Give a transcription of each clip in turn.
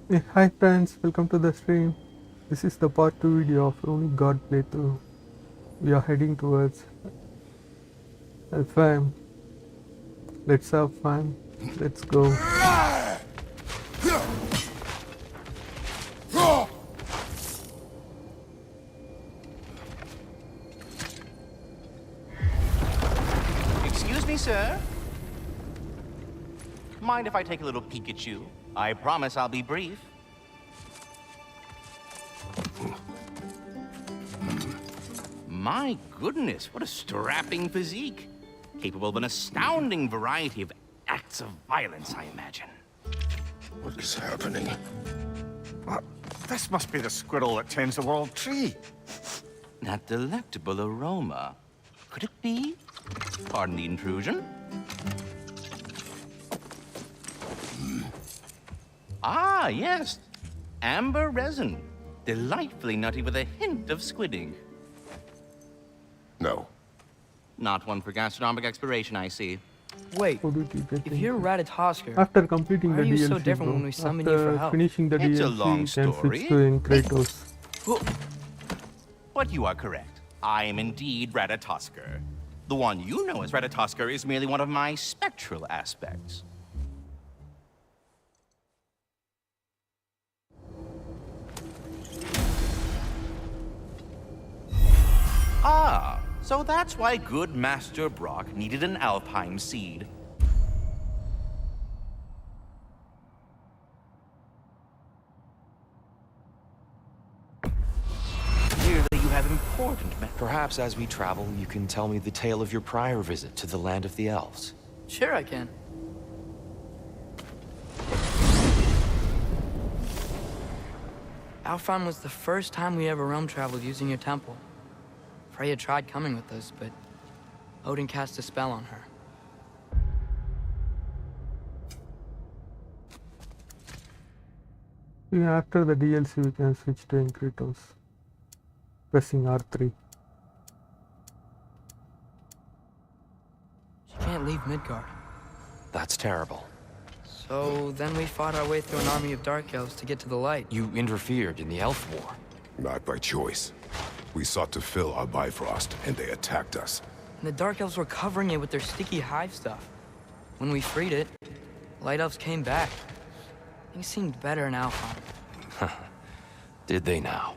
Hey, hi friends, welcome to the stream. This is the part 2 video of Runic God playthrough. We are heading towards Alfheim. Let's have fun. Let's go. Excuse me, sir. Mind if I take a little peek at you? I promise I'll be brief. My goodness, what a strapping physique. Capable of an astounding variety of acts of violence, I imagine. What is happening? This must be the squirrel that tends the world tree. That delectable aroma. Could it be? Pardon the intrusion. Ah, yes. Amber resin. Delightfully nutty with a hint of squidding. No. Not one for gastronomic exploration, I see. Wait, How did you get if in? you're Ratatosker, After completing why the are you DLC, so different bro. when we summon you for After help? finishing the It's a DLC, long you can story. switch to Kratos. But you are correct. I am indeed Ratatosker. The one you know as Ratatosker is merely one of my spectral aspects. Ah, so that's why good Master Brock needed an Alfheim seed. Clearly you have important Perhaps as we travel, you can tell me the tale of your prior visit to the land of the elves. sure I can. Alfheim was the first time we ever realm traveled using your temple. Freyja tried coming with us, but Odin cast a spell on her. Yeah, after the DLC, we can switch to Kratos. Pressing R3. She can't leave Midgard. That's terrible. So then we fought our way through an army of dark elves to get to the light. You interfered in the elf war. Not by choice. We sought to fill our Bifrost, and they attacked us. And the dark elves were covering it with their sticky hive stuff. When we freed it, light elves came back. Things seemed better in Alfheim. Did they now?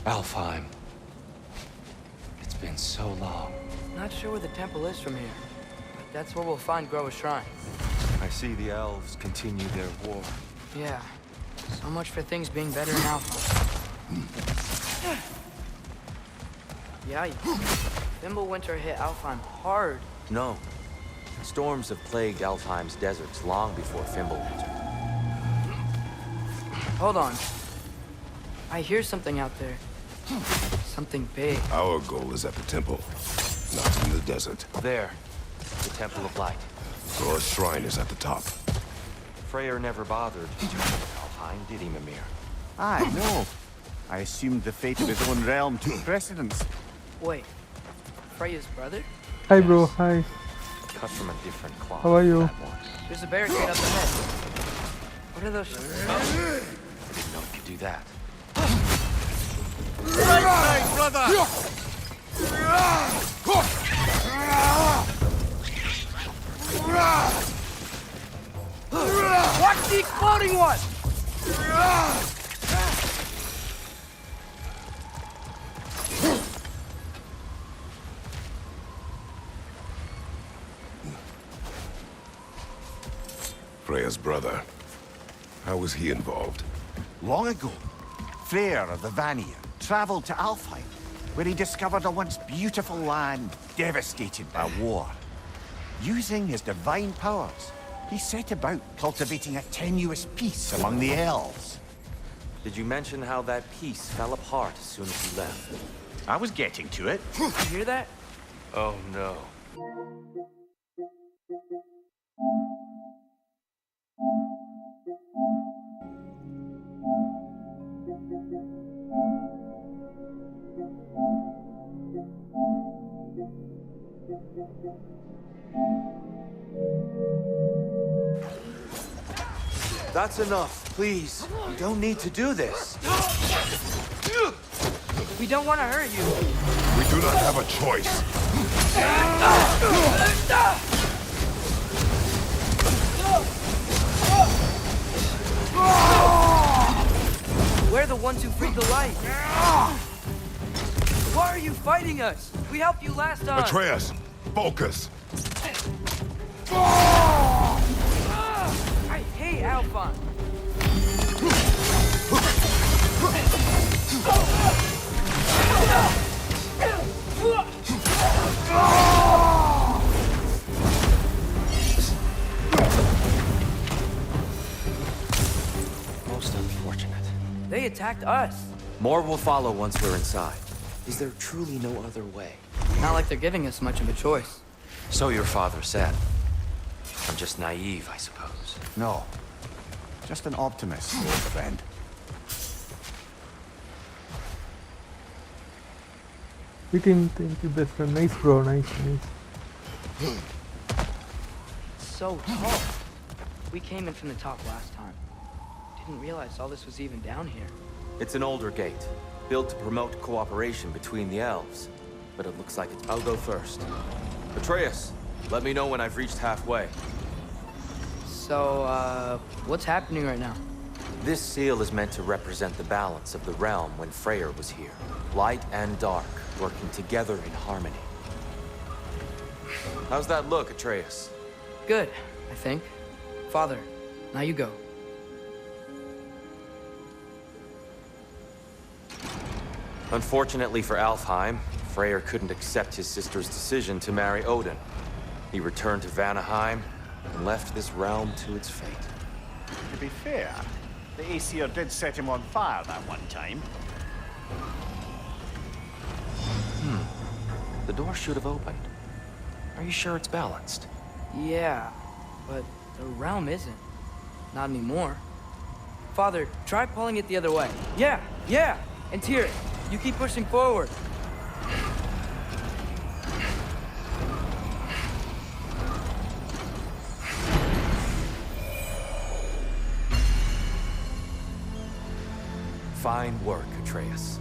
Alfheim. It's been so long. Not sure where the temple is from here, but that's where we'll find Groa's shrine. I see the elves continue their war. Yeah, so much for things being better in Alfheim. Yikes. Fimbulwinter hit Alfheim hard. No. Storms have plagued Alfheim's deserts long before Fimbulwinter. Hold on. I hear something out there. Something big. Our goal is at the temple, not in the desert. There. The Temple of Light. Thor's shrine is at the top. Freyr never bothered to turn Alfheim, did he, Mimir? Aye, no. I assumed the fate of his own realm took precedence. Wait, Freyja's brother? Hi bro, hi. Cut from a different cloth. How are you? that one. There's a barricade up ahead. What are those? I didn't know you could do that. Watch the exploding one! Freya's brother. How was he involved? Long ago, Freyr of the Vanir traveled to Alfheim, where he discovered a once beautiful land devastated by war. Using his divine powers, he set about cultivating a tenuous peace among the elves. Did you mention how that piece fell apart as soon as you left? I was getting to it. You hear that? Oh no. That's enough, please. You don't need to do this. We don't want to hurt you. We do not have a choice. We're the ones who freed the light. Why are you fighting us? We helped you last time. Atreus, focus. I hate Alfheim. Most unfortunate. They attacked us. More will follow once we're inside. Is there truly no other way? Not like they're giving us much of a choice. So your father said. I'm just naive, I suppose. No. Just an optimist, old friend. We didn't think you best friend. Nice bro, nice. So tall. We came in from the top last time. Didn't realize all this was even down here. It's an older gate, built to promote cooperation between the elves. But it looks like I'll go first. Atreus, let me know when I've reached halfway. So, what's happening right now? This seal is meant to represent the balance of the realm when Freyr was here. Light and dark, working together in harmony. How's that look, Atreus? Good, I think. Father, now you go. Unfortunately for Alfheim, Freyr couldn't accept his sister's decision to marry Odin. He returned to Vanaheim and left this realm to its fate. To be fair, the Aesir did set him on fire that one time. The door should have opened. Are you sure it's balanced? Yeah, but the realm isn't. Not anymore. Father, try pulling it the other way. Yeah! And Tyr, you keep pushing forward. Fine work, Atreus.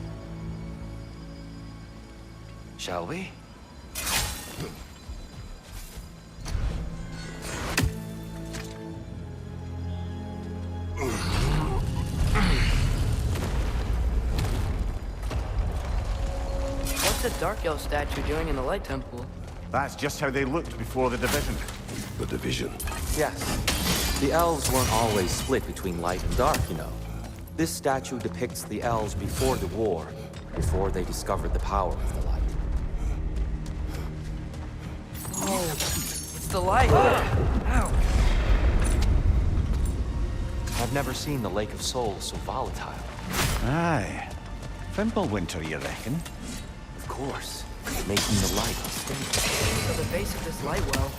Shall we? What's the Dark Elf statue doing in the Light Temple? That's just how they looked before the division. The division. Yes. The elves weren't always split between light and dark, you know. This statue depicts the elves before the war, before they discovered the power of the light. Oh, it's the light! Ow! I've never seen the Lake of Souls so volatile. Aye. Fimbulwinter, you reckon? Of course, making the light unstable. So the base of this light well,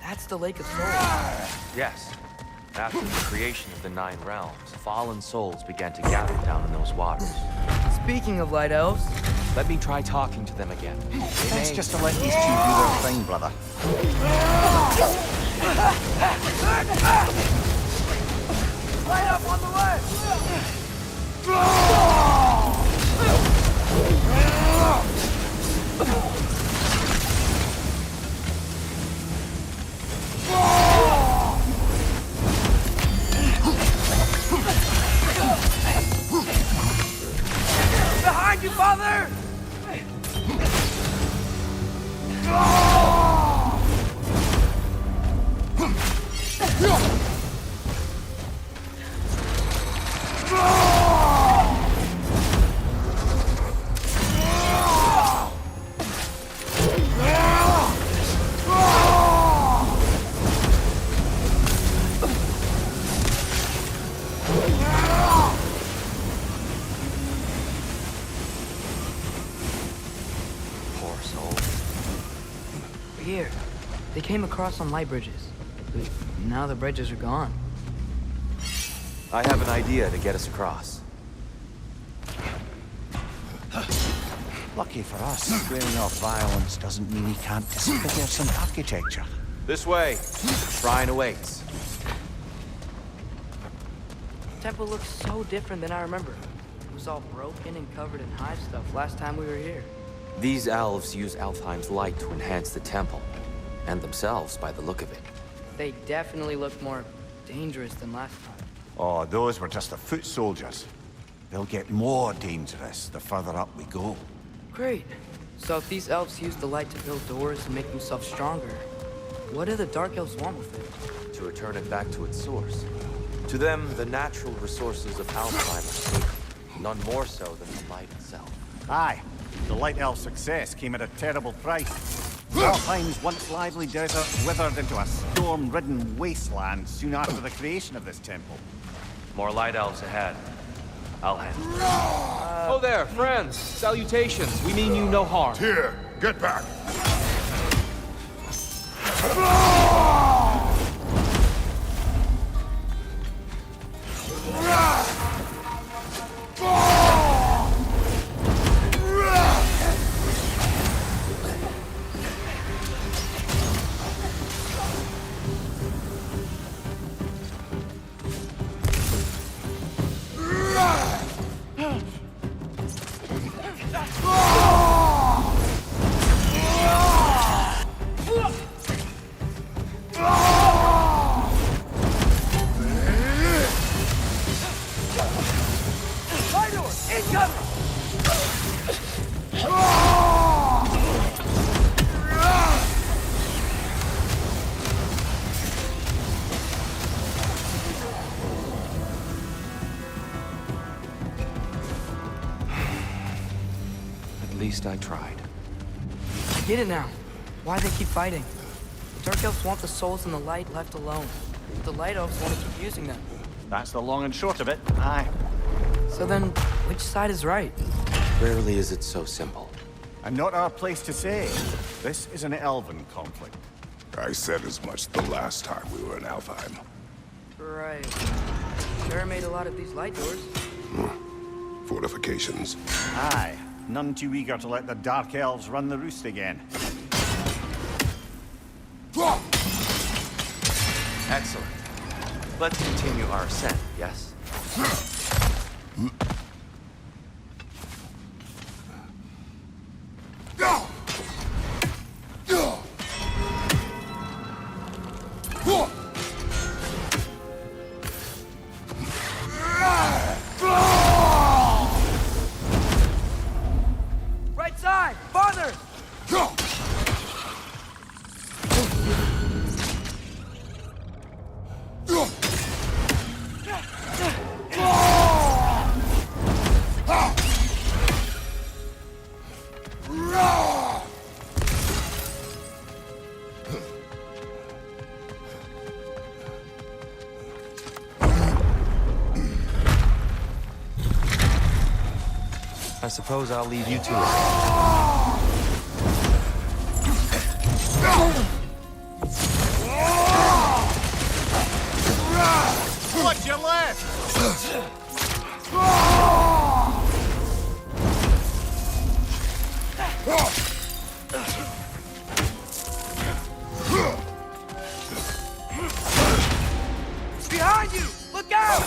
that's the Lake of Souls. Yes. After the creation of the Nine Realms, fallen souls began to gather down in those waters. Speaking of light elves, Let me try talking to them again. Best just to let these two do their thing, brother. light up on the left! Behind you, father! Poor souls. Here, they came across on light bridges. But now the bridges are gone. I have an idea to get us across. Lucky for us, squaring off violence doesn't mean we can't disfigure some architecture. This way. Shrine awaits. The temple looks so different than I remember. It was all broken and covered in hive stuff last time we were here. These elves use Alfheim's light to enhance the temple, and themselves by the look of it. They definitely look more dangerous than last time. Oh, those were just the foot soldiers. They'll get more dangerous the further up we go. Great. So if these elves use the light to build doors and make themselves stronger, what do the Dark Elves want with it? To return it back to its source. To them, the natural resources of Alfheim are sacred, none more so than the light itself. Aye, the Light Elf success came at a terrible price. Alfheim's once lively desert withered into a storm-ridden wasteland soon after the creation of this temple. More light elves ahead. I'll handle it. Oh there, friends. Salutations. We mean you no harm. Here, get back! At least I tried. I get it now. Why they keep fighting. The Dark Elves want the souls and the light left alone. The Light Elves want to keep using them. That's the long and short of it. Aye. So then, which side is right? Rarely is it so simple. And not our place to say. This is an elven conflict. I said as much the last time we were in Alfheim. Right. Sure made a lot of these light doors. Fortifications. Aye. None too eager to let the Dark Elves run the roost again. Excellent. Let's continue our ascent, yes? Right side! Farther! I suppose I'll leave you to it. What's your left? Behind you! Look out!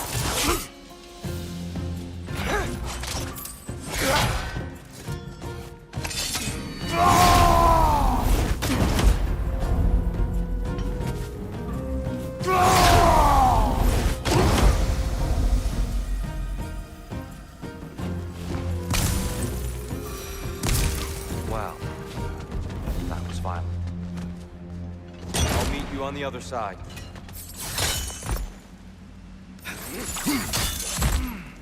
Wow. That was violent. I'll meet you on the other side.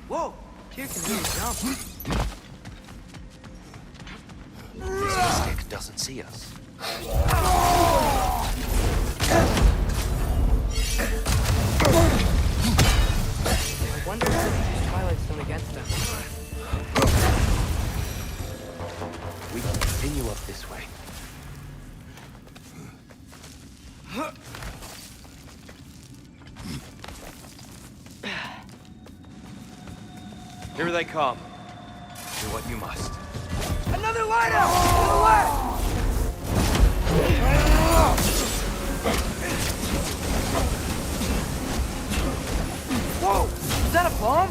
Whoa! Tyr can really jump. This stick doesn't see us. I wonder if they use Twilight Stone against them. We can continue up this way. Here they come. Do what you must. Another lightout! To the left! Whoa! Is that a bomb?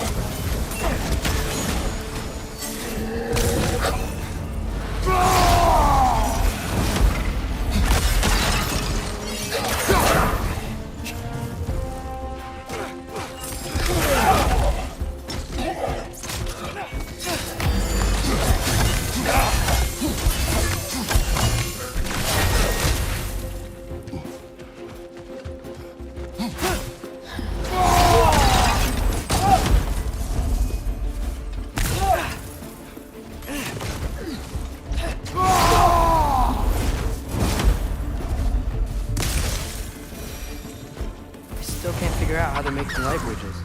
How they're making light bridges.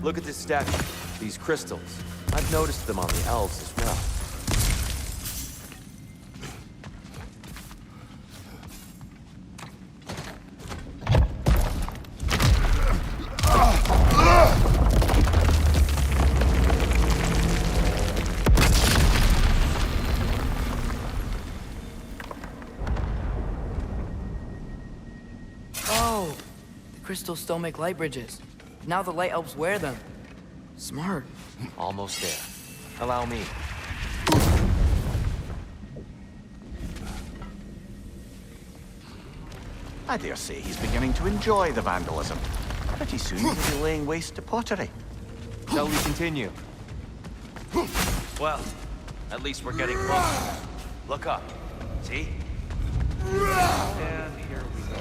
Look at this statue. These crystals. I've noticed them on the elves as well. Crystals still make light bridges. Now the light elves wear them. Smart. Almost there. Allow me. I dare say he's beginning to enjoy the vandalism. Pretty soon he'll be laying waste to pottery. Shall we continue? Well, at least we're getting closer. Look up. See? And here we go.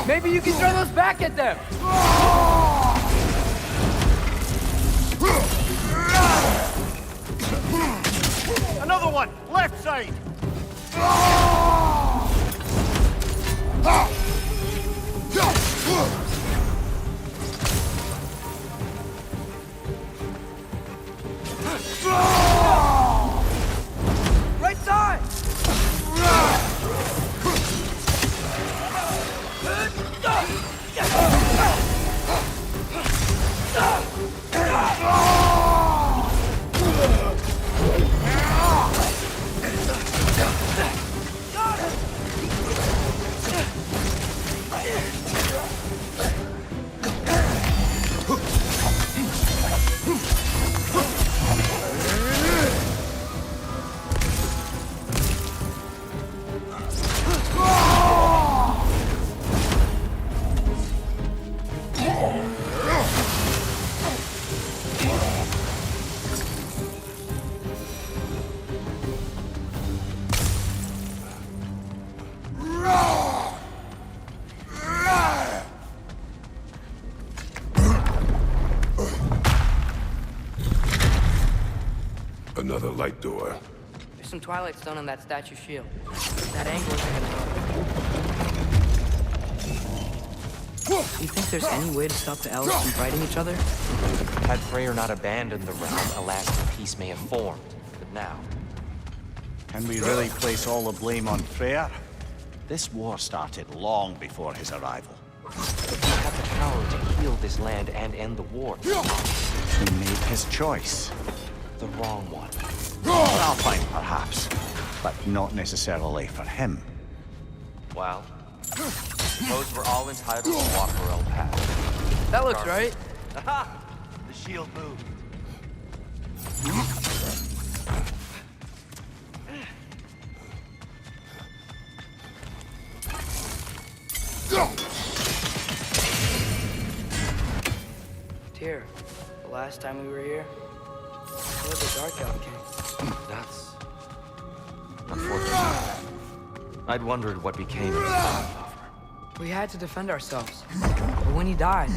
Maybe you can throw those back at them! Another one! Left side! Right side! Another light door. There's some Twilight Stone on that statue shield. That angle is Do you think there's any way to stop the elves from fighting each other? Had Freyr not abandoned the realm, a lasting peace may have formed. But now... Can we really place all the blame on Freyr? This war started long before his arrival. But he had the power to heal this land and end the war. He made his choice. The wrong one. Alfheim, perhaps, but not necessarily for him. Well, suppose we're all entitled to walk our own path. That looks right. Aha! The shield moved. Tyr, the last time we were here, where the Dark Elf came. That's... unfortunate. I'd wondered what became of his father. We had to defend ourselves. But when he died,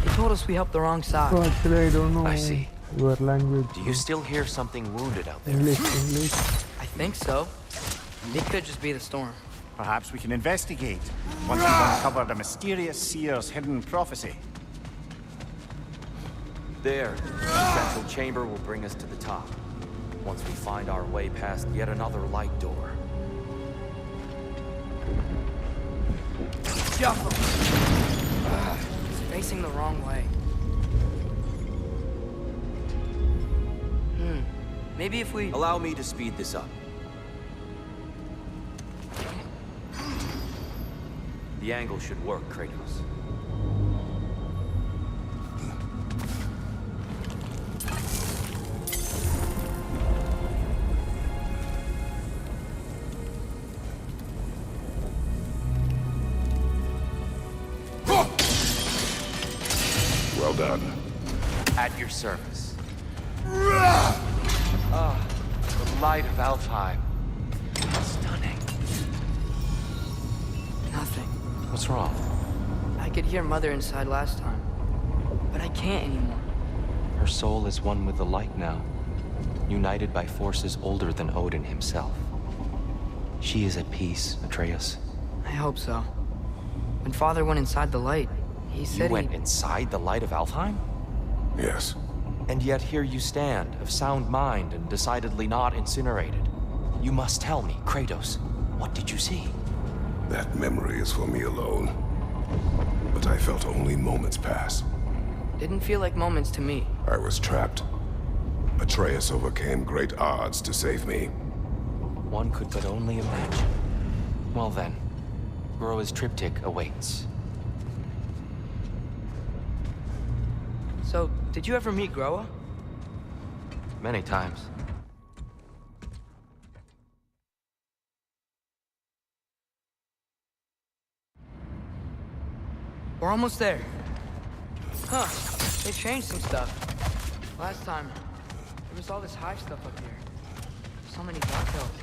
he told us we helped the wrong side. So actually I don't know I see. your language. Do you still hear something wounded out there? English. I think so. It could just be the storm. Perhaps we can investigate, once we've uncovered a mysterious seer's hidden prophecy. There. The central chamber will bring us to the top. once we find our way past yet another light door. Shuffle! It's facing the wrong way. Maybe if we... Allow me to speed this up. The angle should work, Kratos. Well done. At your service. The light of Alfheim. Stunning. Nothing. What's wrong? I could hear Mother inside last time, but I can't anymore. Her soul is one with the light now, united by forces older than Odin himself. She is at peace, Atreus. I hope so. When Father went inside the light, he said You went inside the light of Alfheim? Yes. And yet here you stand, of sound mind and decidedly not incinerated. You must tell me, Kratos, what did you see? That memory is for me alone. But I felt only moments pass. Didn't feel like moments to me. I was trapped. Atreus overcame great odds to save me. One could but only imagine. Well then, Groa's triptych awaits. So, did you ever meet Groa? Many times. We're almost there. Huh. They changed some stuff. Last time, there was all this Hive stuff up here. So many Dark Elves.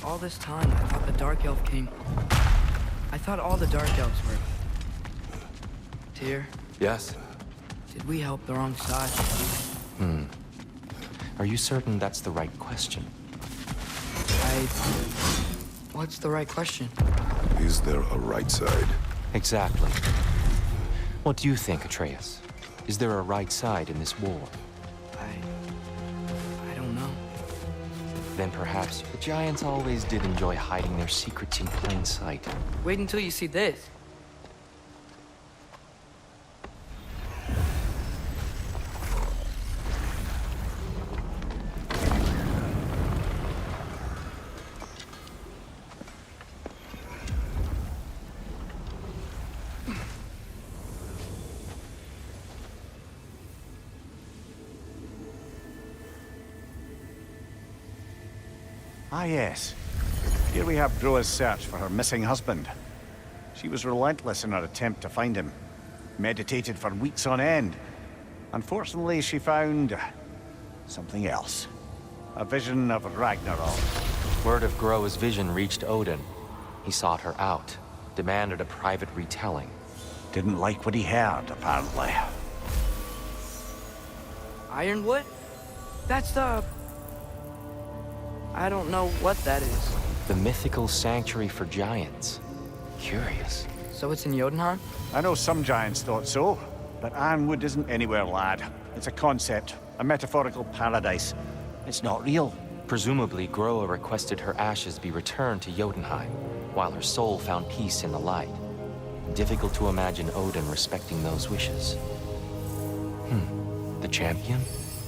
All this time, I thought the Dark Elf King... I thought all the Dark Elves were... Tyr, Yes? did we help the wrong side? Are you certain that's the right question? What's the right question? Is there a right side? Exactly. What do you think, Atreus? Is there a right side in this war? I don't know. Then perhaps the giants always did enjoy hiding their secrets in plain sight. Wait until you see this. Ah, yes. Here we have Groa's search for her missing husband. She was relentless in her attempt to find him. Meditated for weeks on end. Unfortunately, she found... something else. A vision of Ragnarok. Word of Groa's vision reached Odin. He sought her out, demanded a private retelling. Didn't like what he heard, apparently. Ironwood? That's the... I don't know what that is. The mythical sanctuary for giants. Curious. So it's in Jotunheim? I know some giants thought so, but Ironwood isn't anywhere, lad. It's a concept, a metaphorical paradise. It's not real. Presumably, Groa requested her ashes be returned to Jotunheim, while her soul found peace in the light. Difficult to imagine Odin respecting those wishes. The champion?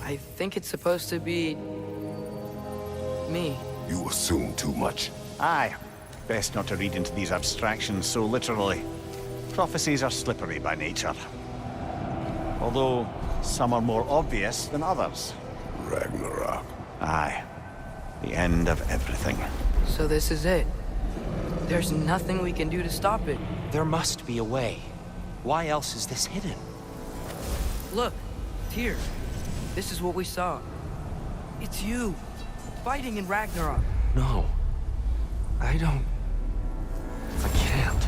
I think it's supposed to be... me. You assume too much. Aye. Best not to read into these abstractions so literally. Prophecies are slippery by nature. Although, some are more obvious than others. Ragnarok. Aye. The end of everything. So this is it. There's nothing we can do to stop it. There must be a way. Why else is this hidden? Look, Tyr. This is what we saw. It's you, fighting in Ragnarok. No. I can't.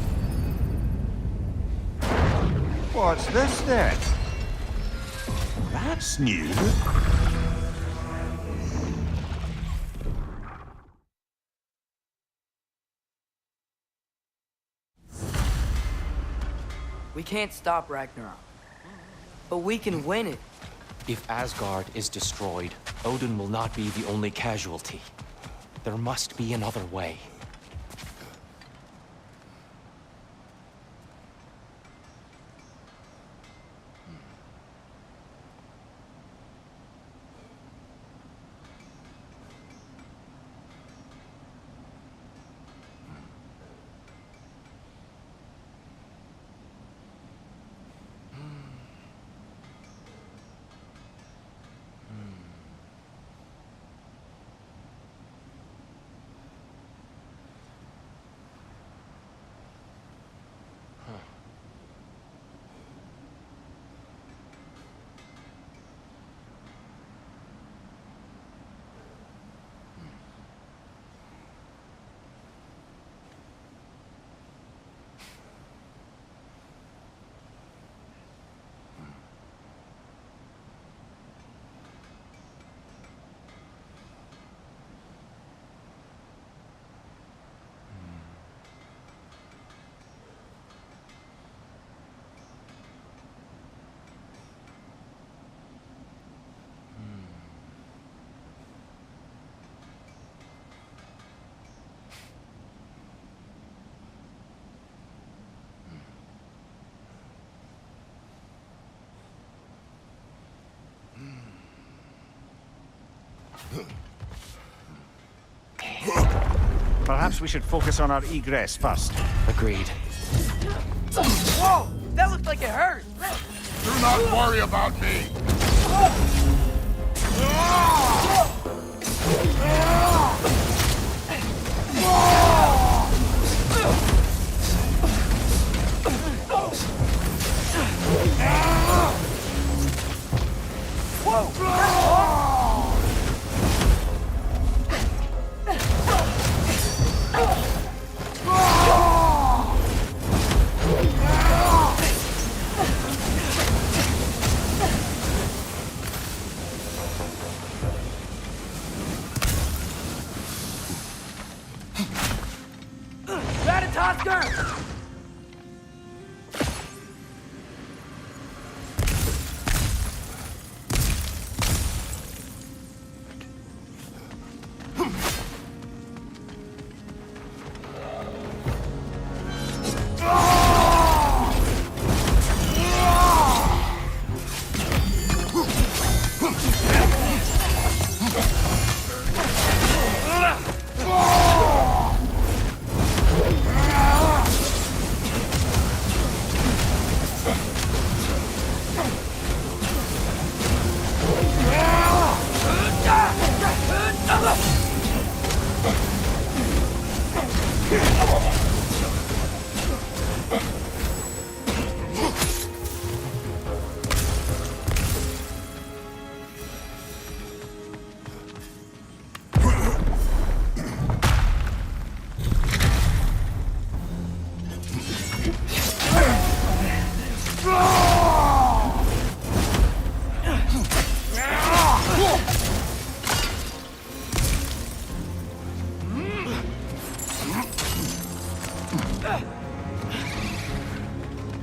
What's this then? That's new. We can't stop Ragnarok. But we can win it. If Asgard is destroyed, Odin will not be the only casualty. There must be another way. Perhaps we should focus on our egress first. Agreed. Whoa! That looked like it hurt! Do not worry about me!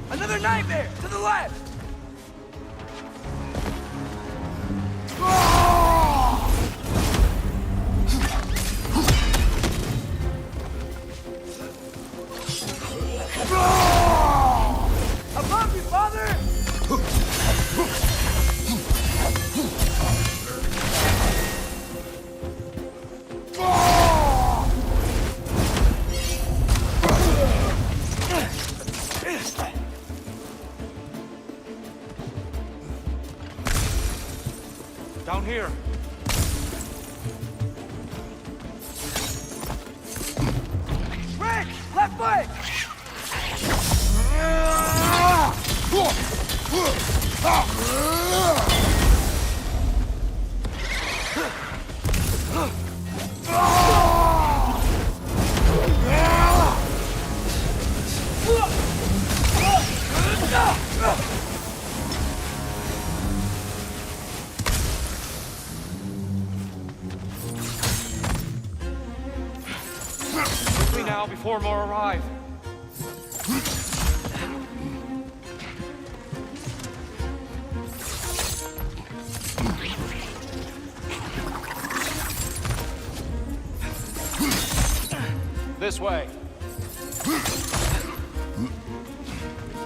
Another nightmare! To the left! Above you, father! Down here. Rick! Left foot! Quickly now before more arrive. This way.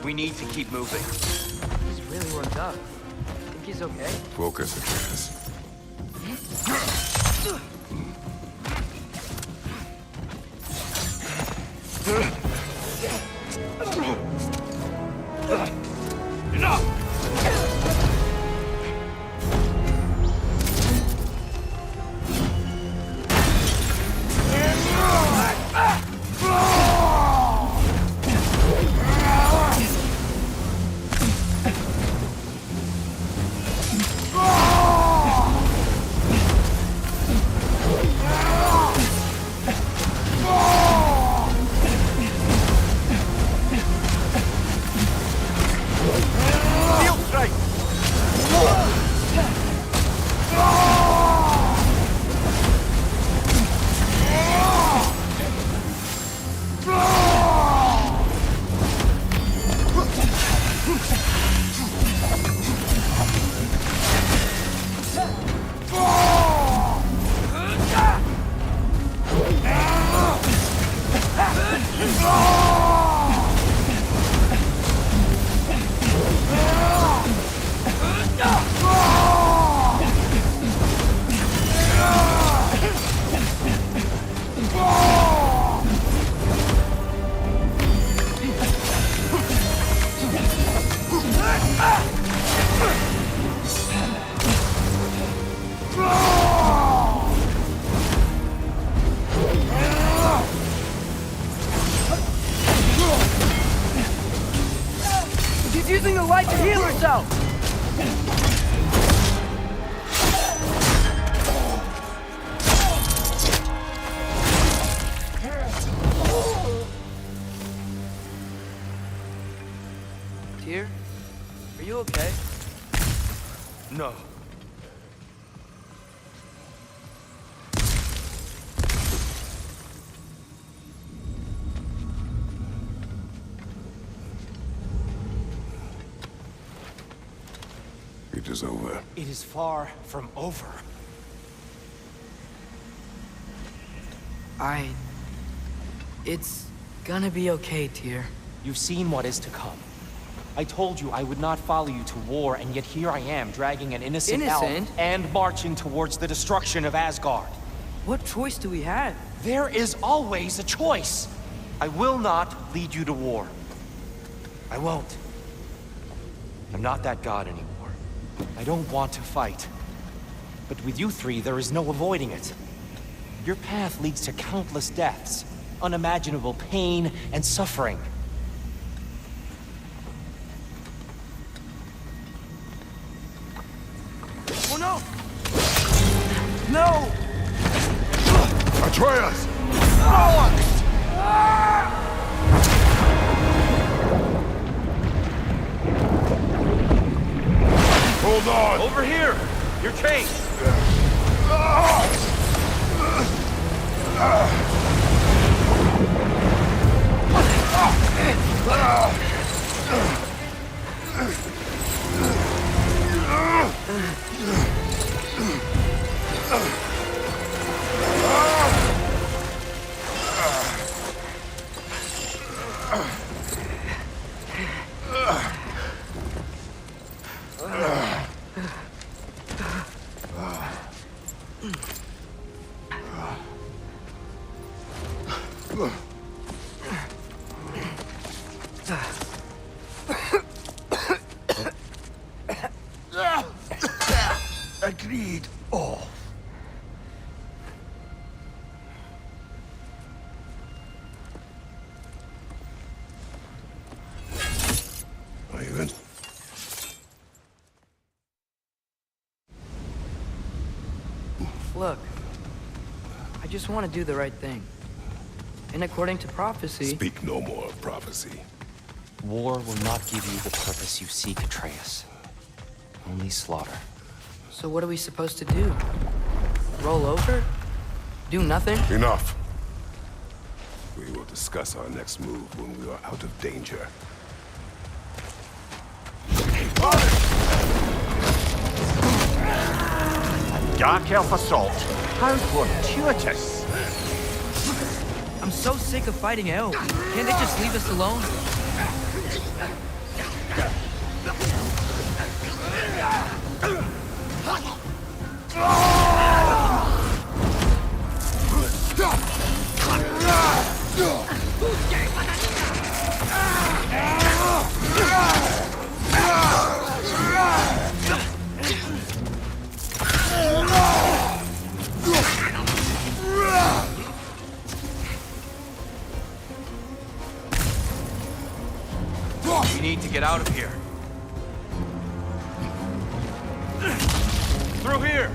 We need to keep moving. He's really worked up. Think he's okay? Focus, Atreus. She's using the light to heal herself! Tyr, are you okay? No. It is over. It is far from over. It's gonna be okay, Tyr. You've seen what is to come. I told you I would not follow you to war, and yet here I am, dragging an innocent elf and marching towards the destruction of Asgard. What choice do we have? There is always a choice. I will not lead you to war. I won't. I'm not that god anymore. I don't want to fight. But with you three, there is no avoiding it. Your path leads to countless deaths, unimaginable pain and suffering. Oh no! No! Atreus! Hold on! Over here! Your chain! Agreed. Oh. Are you in? Look, I just want to do the right thing. And according to prophecy... Speak no more of prophecy. War will not give you the purpose you seek, Atreus. Only slaughter. So what are we supposed to do? Roll over? Do nothing? Enough. We will discuss our next move when we are out of danger. Dark elf assault. How fortuitous. I'm so sick of fighting elves. Can't they just leave us alone? We need to get out of here. Through here!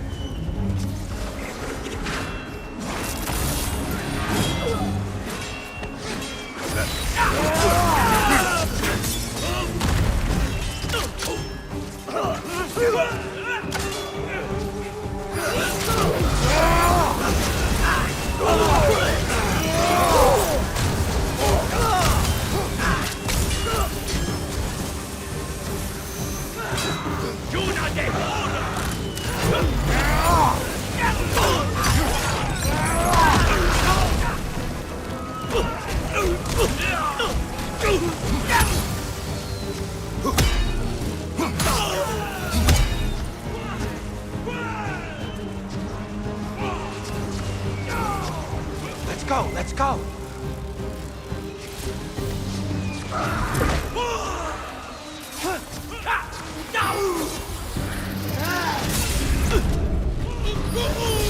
Let's go!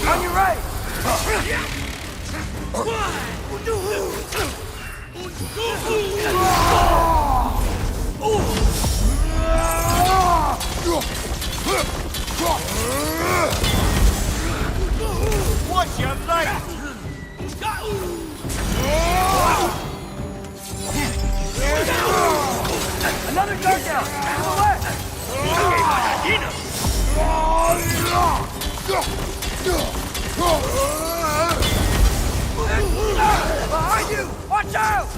On your right! Watch your light! Another guard down! To the left! Behind you! Watch out!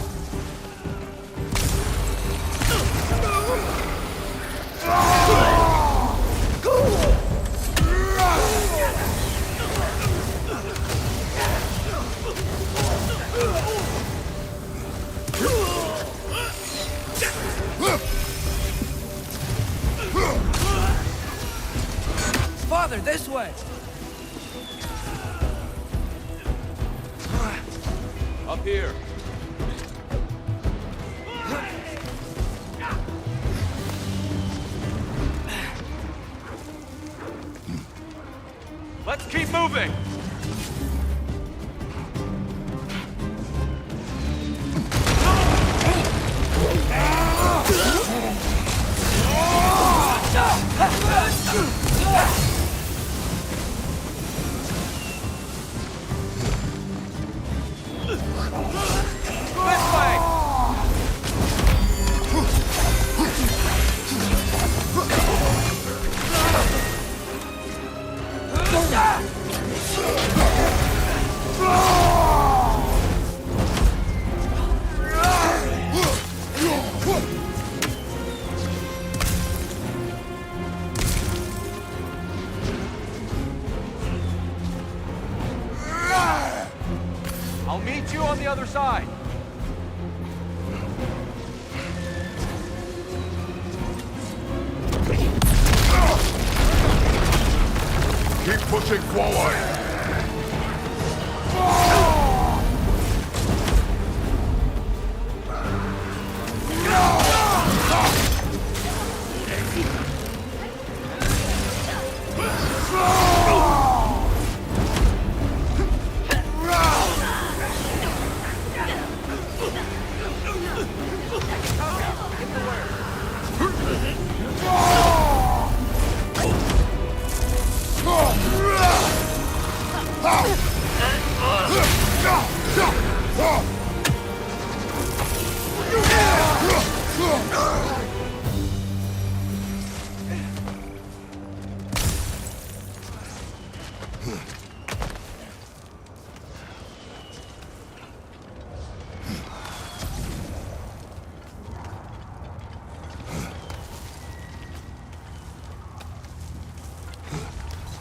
Father, this way! Up here. Let's keep moving! This way! I'll meet you on the other side. Keep pushing forward!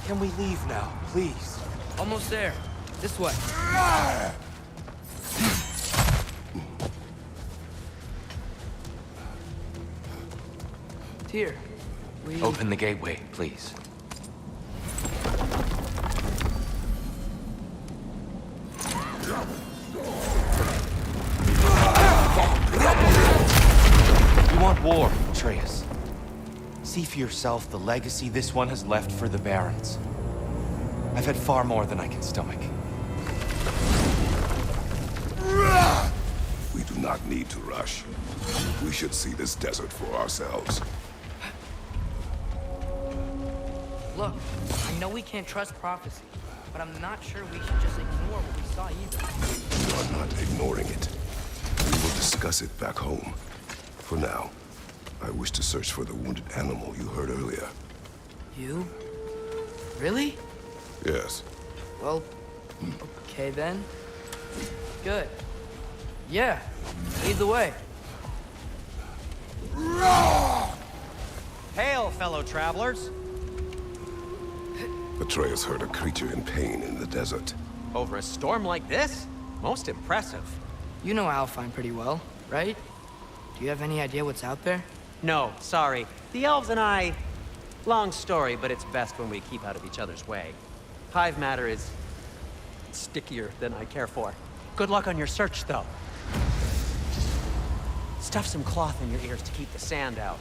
Can we leave now, please? Almost there. This way. Tyr, we... Open the gateway, please. You want war, Atreus. See for yourself the legacy this one has left for the Barons. I've had far more than I can stomach. We do not need to rush. We should see this desert for ourselves. Look, I know we can't trust prophecy, but I'm not sure we should just ignore what we saw either. You are not ignoring it. We will discuss it back home. For now, I wish to search for the wounded animal you heard earlier. You? Really? Yes. Well, okay then. Good. Yeah, lead the way. Hail, fellow travelers! Atreus heard a creature in pain in the desert. Over a storm like this? Most impressive. You know Alfheim pretty well, right? Do you have any idea what's out there? No, sorry. The elves and I... Long story, but it's best when we keep out of each other's way. Hive matter is... stickier than I care for. Good luck on your search, though. Stuff some cloth in your ears to keep the sand out.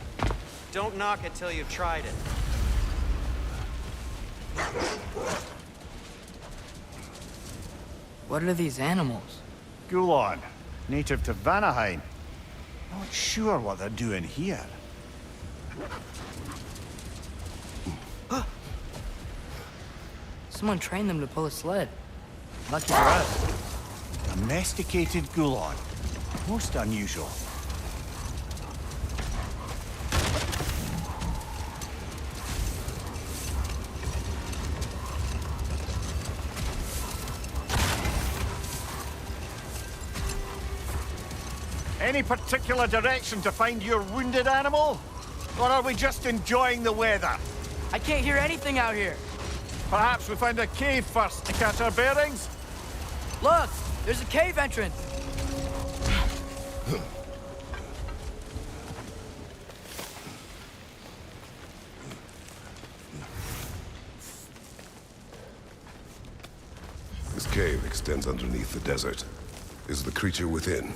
Don't knock it till you've tried it. What are these animals? Gulon, native to Vanaheim. Not sure what they're doing here. Someone trained them to pull a sled. Lucky for us. Domesticated Gulon. Most unusual. Any particular direction to find your wounded animal? Or are we just enjoying the weather? I can't hear anything out here. Perhaps we find a cave first to catch our bearings? Look, there's a cave entrance. This cave extends underneath the desert. Is the creature within?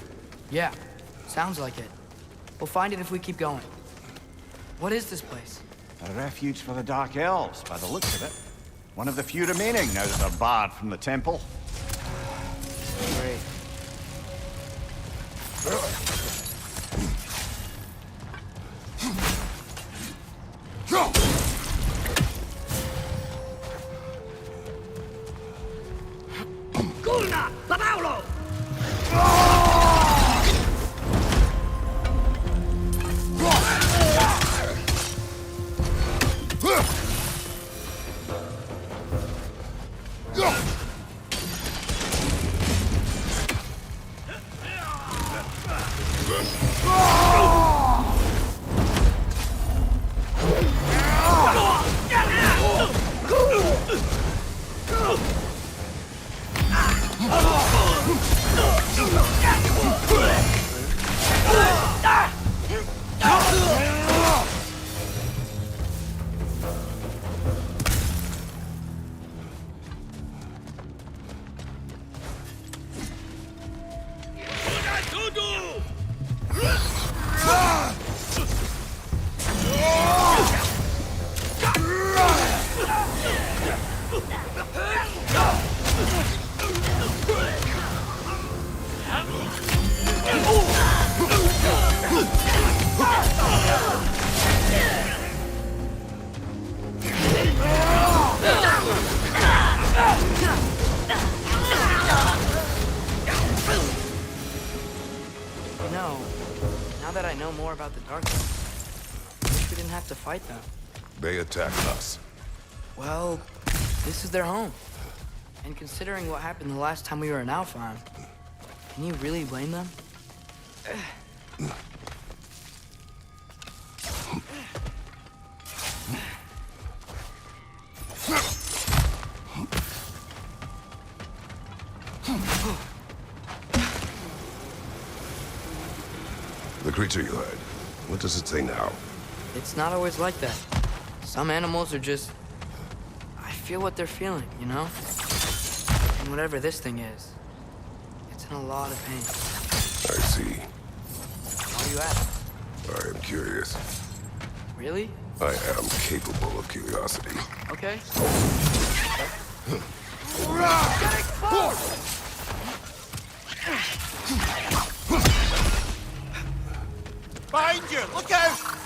Yeah, sounds like it. We'll find it if we keep going. What is this place? A refuge for the Dark Elves, by the looks of it. One of the few remaining now that they're barred from the temple. Great. Now that I know more about the Dark Elves, I wish we didn't have to fight them. They attacked us. Well, this is their home. And considering what happened the last time we were in Alfheim, can you really blame them? The creature you heard, what does it say now? it's not always like that. Some animals are just... I feel what they're feeling, you know? And whatever this thing is, it's in a lot of pain. I see. Why do you ask? I am curious. Really? I am capable of curiosity. Okay. Behind you! Look out!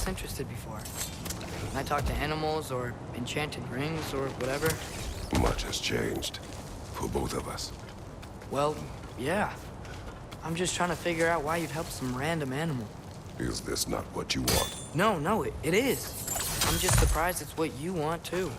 Interested before. When I talk to animals or enchanted rings or whatever. Much has changed. For both of us. Well, yeah. I'm just trying to figure out why you'd help some random animal. Is this not what you want? No, it is. I'm just surprised it's what you want too.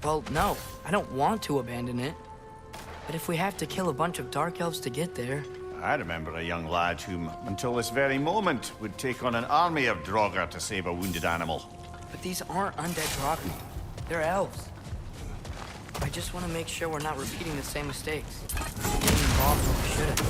Well, no, I don't want to abandon it. But if we have to kill a bunch of Dark Elves to get there... I remember a young lad whom, until this very moment, would take on an army of Draugr to save a wounded animal. But these aren't undead Draugr. They're elves. I just want to make sure we're not repeating the same mistakes. Getting involved when we shouldn't.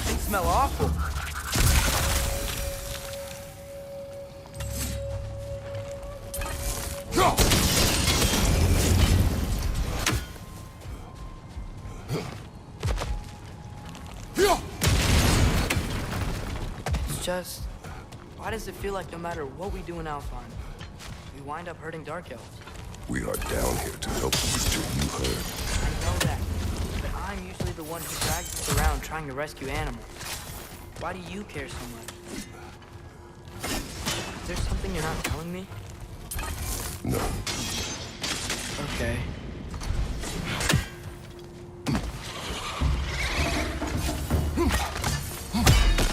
They smell awful. It's just Why does it feel like no matter what we do in Alfheim, we wind up hurting Dark Elves? We are down here to help the creature you heard. I know that, but I'm usually the one who drags us around trying to rescue animals. Why do you care so much? Is there something you're not telling me? No. Okay.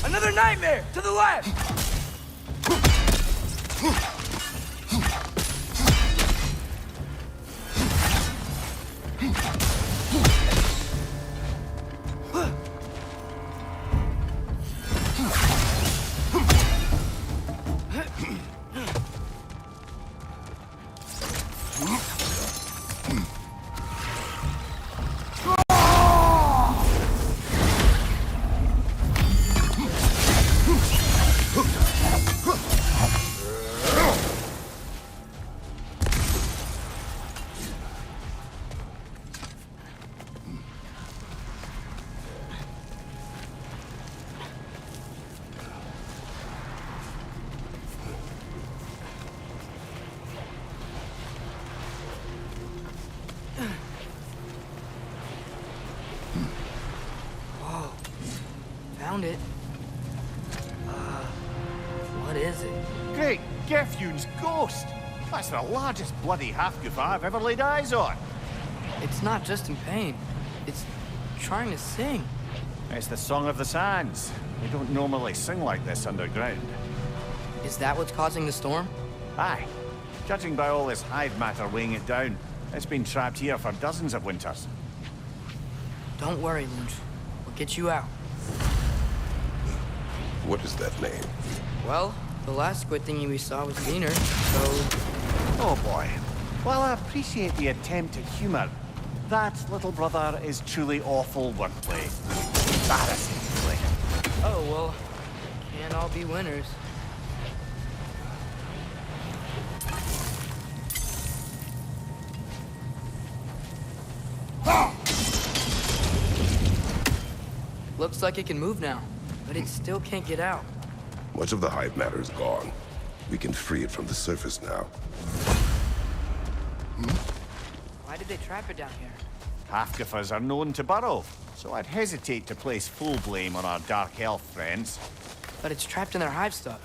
Another nightmare! To the left! Found it. What is it? Great Gefjun's ghost! That's the largest bloody Hafgufa I've ever laid eyes on. It's not just in pain. It's trying to sing. It's the Song of the Sands. They don't normally sing like this underground. Is that what's causing the storm? Aye. Judging by all this hive matter weighing it down, it's been trapped here for dozens of winters. Don't worry, Lynch. We'll get you out. What is that name? Well, the last squid thingy we saw was meaner, so... Oh boy. While I appreciate the attempt at humor, that, little brother, is truly awful wordplay. Embarrassingly. Oh, well, can't all be winners. Looks like it can move now, but it still can't get out. Much of the hive matter is gone. We can free it from the surface now. Why did they trap it down here? Hafgufas are known to burrow, so I'd hesitate to place full blame on our Dark Elf friends. But it's trapped in their hive stuff.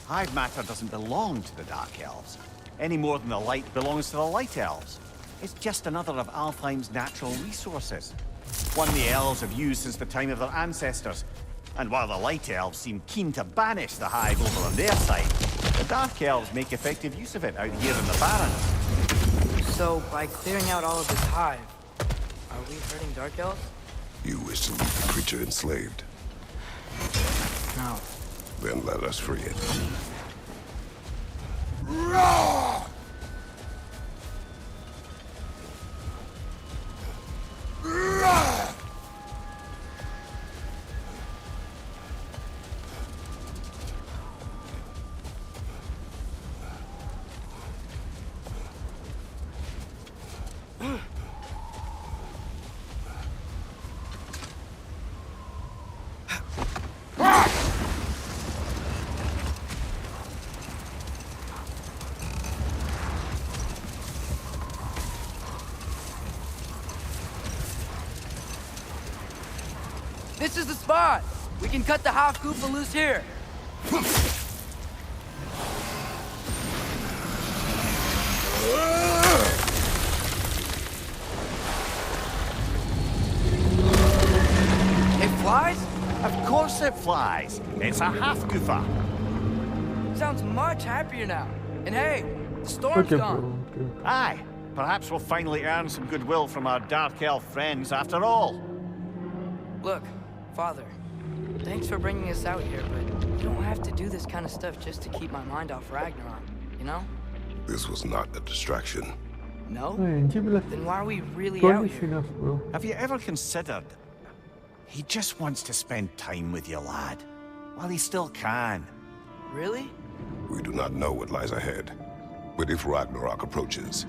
Hive matter doesn't belong to the Dark Elves, any more than the light belongs to the Light Elves. It's just another of Alfheim's natural resources. One the Elves have used since the time of their ancestors. And while the Light Elves seem keen to banish the Hive over on their side, the Dark Elves make effective use of it out here in the Barrens. So, by clearing out all of this hive, are we hurting Dark Elves? You wish to leave the creature enslaved? No. Then let us free it. This is the spot! We can cut the Hafgufa loose here! It flies? Of course it flies. It's a Hafgufa. Sounds much happier now. And hey, the storm's Okay, gone. bro. Okay. Aye. Perhaps we'll finally earn some goodwill from our Dark Elf friends after all. Look, Father, thanks for bringing us out here, but you don't have to do this kind of stuff just to keep my mind off Ragnarok, you know? This was not a distraction. No? Enjoy Then why are we really the out here? enough, bro. Have you ever considered... He just wants to spend time with you, lad. While he still can. Really? We do not know what lies ahead. But if Ragnarok approaches,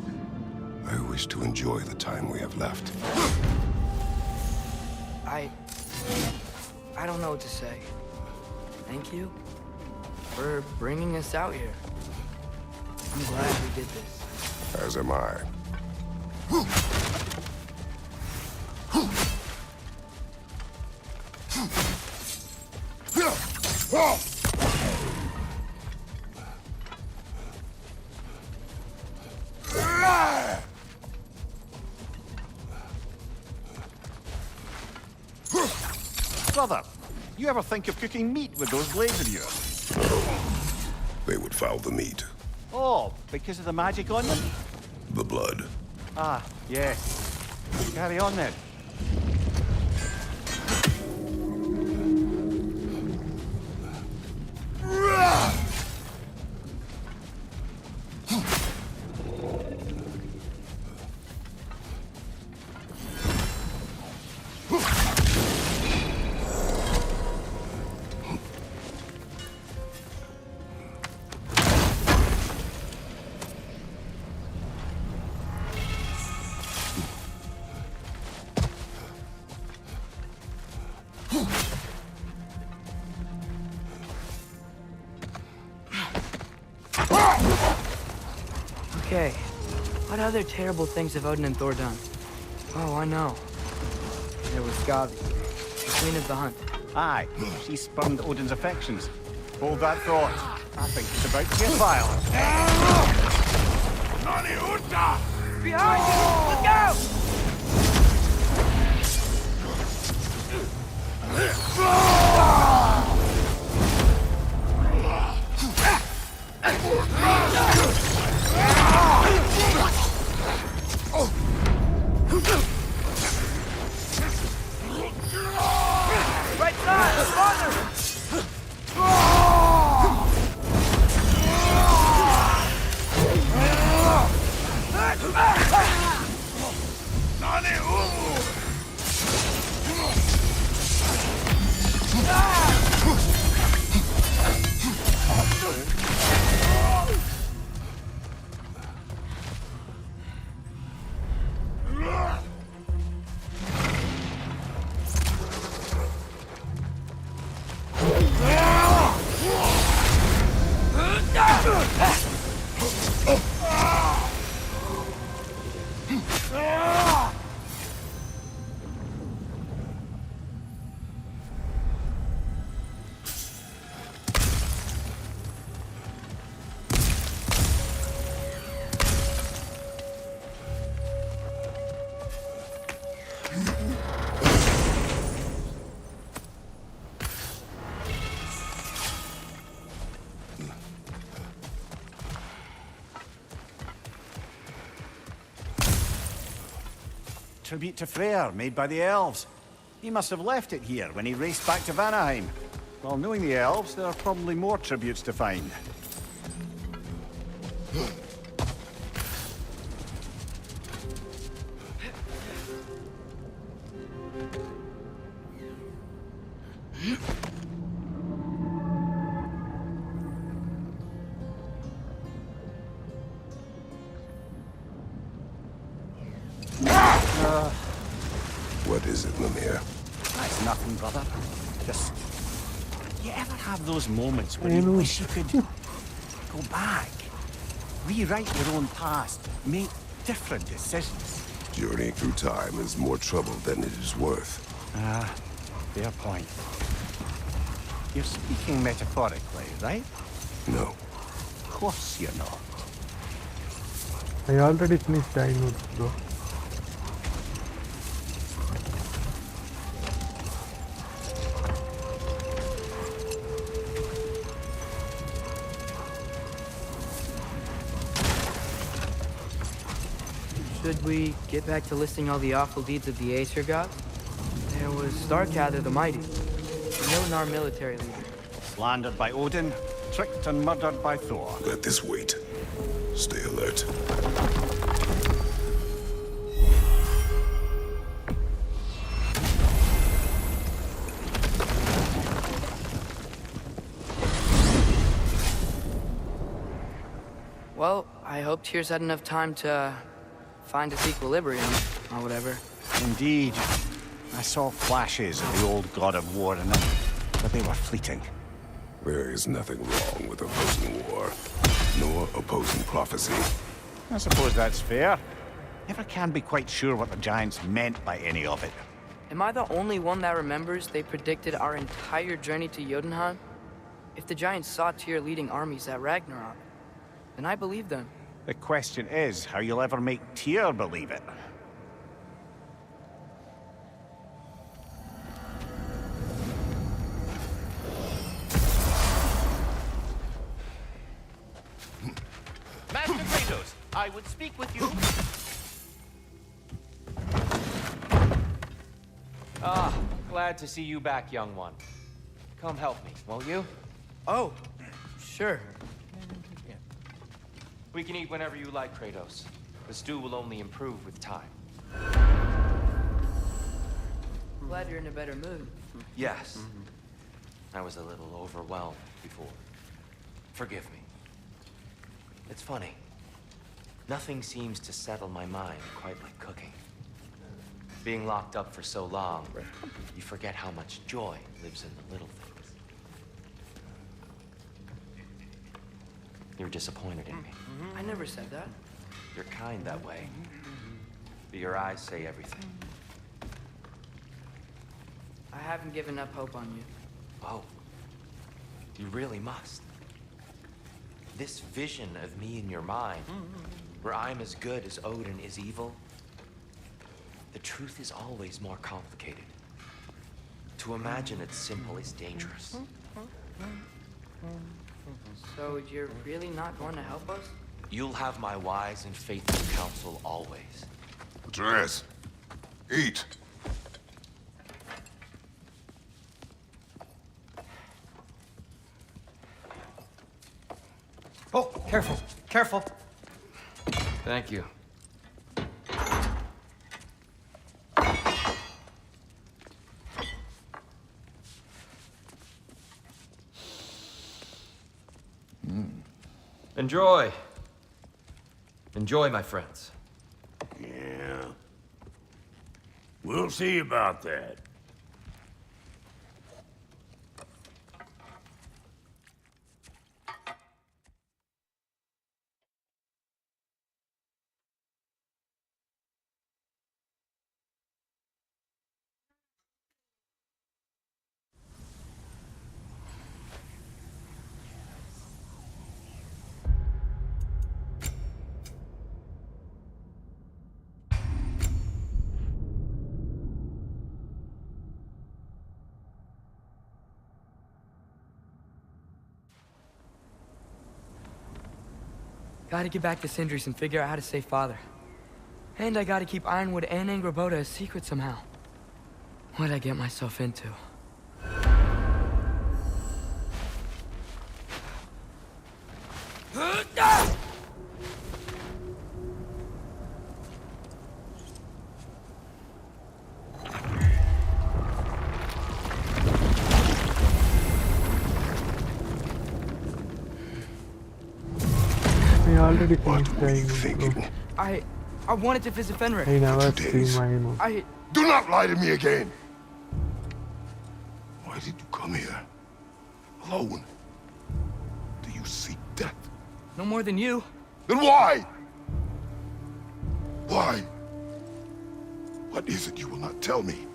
I wish to enjoy the time we have left. I don't know what to say. Thank you? for bringing us out here. I'm glad we did this. As am I. Brother, you ever think of cooking meat with those blades of yours? They would foul the meat. Oh, because of the magic on them? The blood. Ah, yes. Carry on then. Okay, what other terrible things have Odin and Thor done? Oh, I know. There was Gavi, the Queen of the Hunt. Aye, she spurned Odin's affections. Hold that thought. I think it's about to get violent. Behind you! Look out! Right side! Farther! Tribute to Freyr, made by the elves. He must have left it here when he raced back to Vanaheim. Well, knowing the elves, there are probably more tributes to find. What is it, Mimir? That's nothing, brother. Just... You ever have those moments when you wish you could go back? Rewrite your own past. Make different decisions. Journeying through time is more trouble than it is worth. Ah, fair point. You're speaking metaphorically, right? No. Of course you're not. I already finished Dino, bro. Should we get back to listing all the awful deeds of the Aesir gods? There was Starkather the Mighty, Milnar military leader. Slandered by Odin, tricked and murdered by Thor. Let this wait. Stay alert. Well, I hope Tyr's had enough time to find its equilibrium, or whatever. Indeed. I saw flashes of the old god of war in them, but they were fleeting. There is nothing wrong with opposing war, nor opposing prophecy. I suppose that's fair. Never can be quite sure what the Giants meant by any of it. Am I the only one that remembers they predicted our entire journey to Jotunheim? If the Giants saw Tyr leading armies at Ragnarok, then I believe them. The question is how you'll ever make Tyr believe it. Master Kratos, I would speak with you. Ah, glad to see you back, young one. Come help me, won't you? Oh, sure. We can eat whenever you like, Kratos. The stew will only improve with time. Glad you're in a better mood. Yes. I was a little overwhelmed before. Forgive me. It's funny. Nothing seems to settle my mind quite like cooking. Being locked up for so long, you forget how much joy lives in the little things. You're disappointed in me. I never said that. You're kind that way. But your eyes say everything. I haven't given up hope on you. Oh. You really must. This vision of me in your mind, where I'm as good as Odin is evil, the truth is always more complicated. To imagine it's simple is dangerous. So you're really not going to help us? You'll have my wise and faithful counsel always. Atreus, eat. Oh, careful, careful. Thank you. Enjoy. Enjoy, my friends. Yeah. We'll see about that. Gotta get back to Sindri's and figure out how to save Father. And I gotta keep Ironwood and Angrboda a secret somehow. What'd I get myself into? I already What finished were you dying, bro. thinking? I wanted to visit Fenrir. I never 2 see days. my emote. Do not lie to me again! Why did you come here? Alone? Do you seek death? No more than you. Then why? Why? What is it you will not tell me?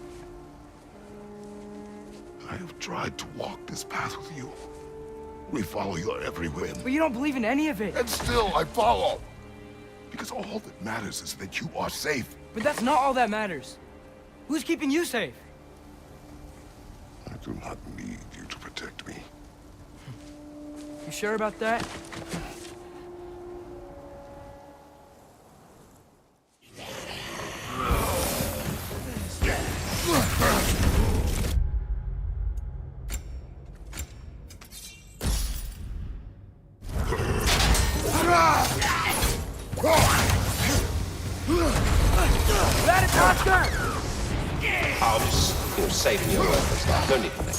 I have tried to walk this path with you. We follow your every whim. But you don't believe in any of it. And still I follow. Because all that matters is that you are safe. But that's not all that matters. Who's keeping you safe? I do not need you to protect me. You sure about that? I'll just, save me your work and stuff. No need for that.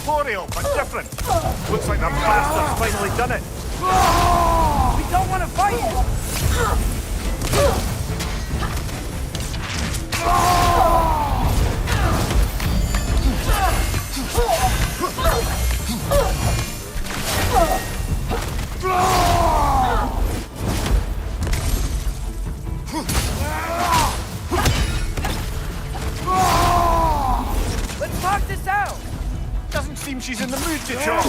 Corporeal, but different. Looks like the bastard's finally done it. We don't want to fight you! Let's talk this out! Doesn't seem she's in the mood to talk.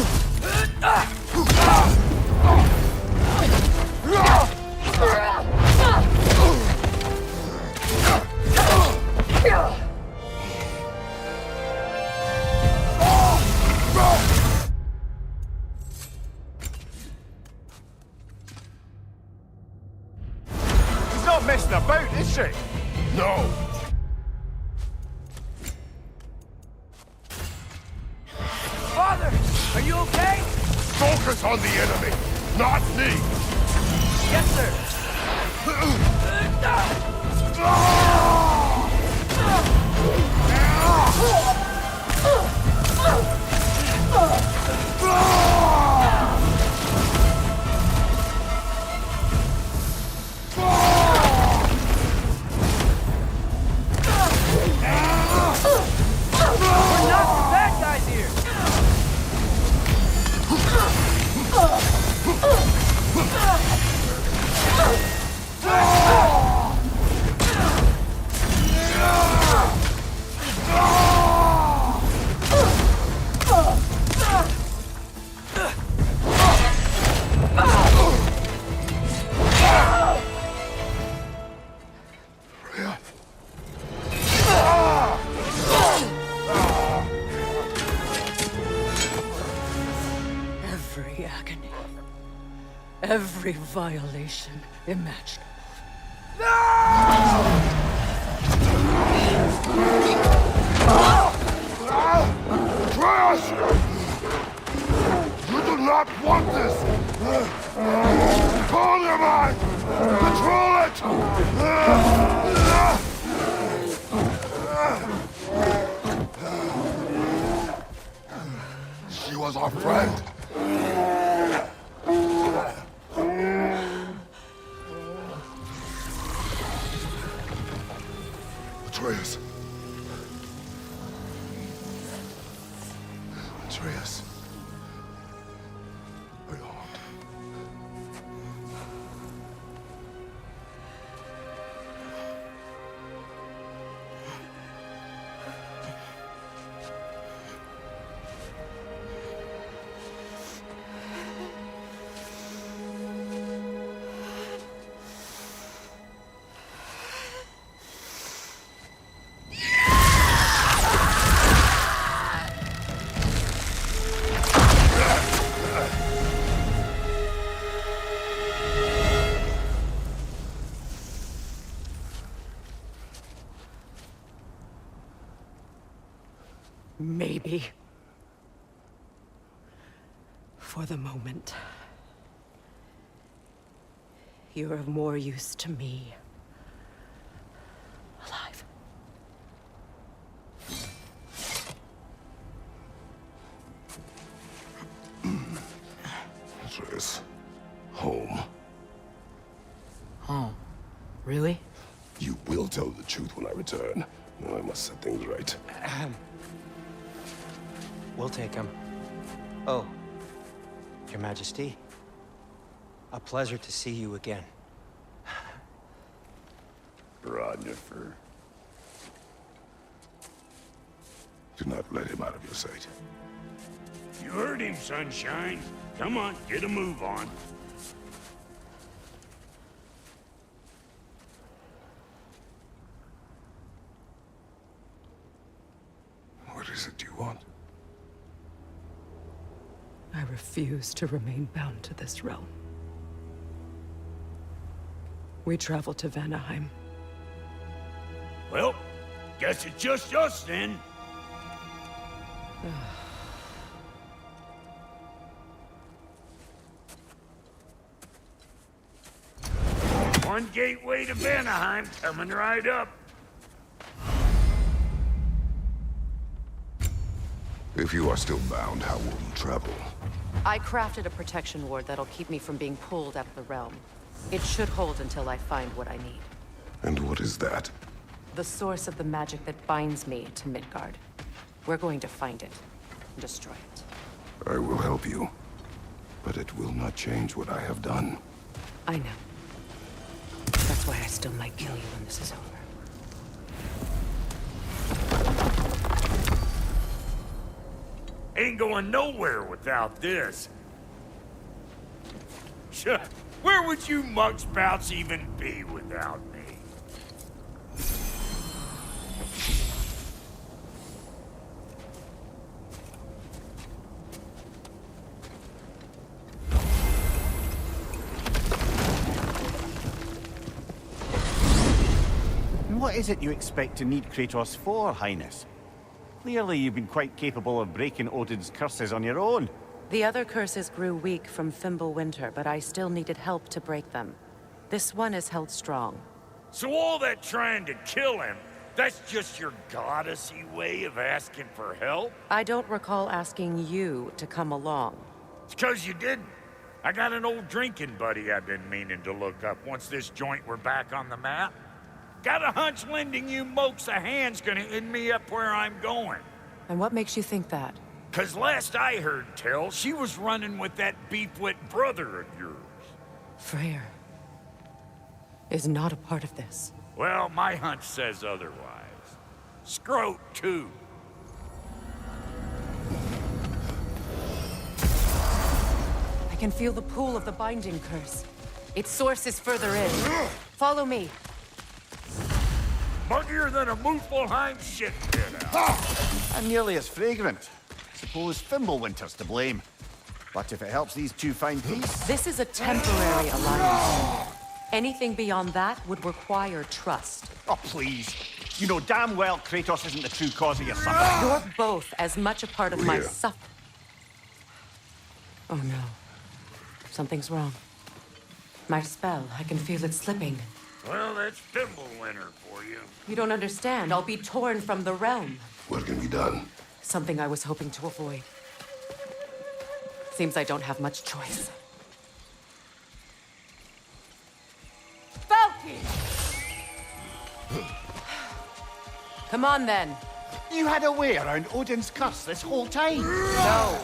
She's not messing about, is she? No! Father, are you okay? Focus on the enemy, not me! Yes, sir. We're not the bad guys here. Every agony, every violation imaginable. Atreus! You do not want this! Calm your mind! Control it! She was our friend. Atreus. Atreus. Are you harmed? Maybe. For the moment. You're of more use to me. Alive. Atreus. Home. Oh, really? You will tell the truth when I return. I must set things right. We'll take him. Oh, Your Majesty. A pleasure to see you again. Rodnifer. Do not let him out of your sight. You heard him, Sunshine. Come on, get a move on. What is it you want? I refuse to remain bound to this realm. We travel to Vanaheim. Well, guess it's just us then. One gateway to Vanaheim coming right up. If you are still bound, how will you travel? I crafted a protection ward that'll keep me from being pulled out of the realm. It should hold until I find what I need. And what is that? The source of the magic that binds me to Midgard. We're going to find it and destroy it. I will help you. But it will not change what I have done. I know. That's why I still might kill you when this is over. Ain't going nowhere without this. Where would you mugspouts even be without me? What is it you expect to need Kratos for, Highness? Clearly you've been quite capable of breaking Odin's curses on your own. The other curses grew weak from Fimbulwinter, but I still needed help to break them. This one is held strong. So all that trying to kill him, that's just your goddessy way of asking for help? I don't recall asking you to come along. It's 'cause you didn't. I got an old drinking buddy I've been meaning to look up once this joint were back on the map. Got a hunch lending you mokes a hand's gonna end me up where I'm going. And what makes you think that? 'Cause last I heard tell, she was running with that beef-wit brother of yours. Freyr is not a part of this. Well, my hunch says otherwise. Scroat, too. I can feel the pull of the binding curse. Its source is further in. Follow me. Muggier than a Muspelheim shit pit out. And nearly as fragrant. Suppose Fimbulwinter's to blame. But if it helps these two find peace... This is a temporary alliance. Anything beyond that would require trust. Oh, please. You know damn well Kratos isn't the true cause of your suffering. You're both as much a part of my suffering. Oh no. Something's wrong. My spell, I can feel it slipping. Well, that's Fimbulwinter for you. You don't understand. I'll be torn from the realm. What can be done? Something I was hoping to avoid. Seems I don't have much choice. Falky! Come on, then. You had a way around Odin's curse this whole time? No.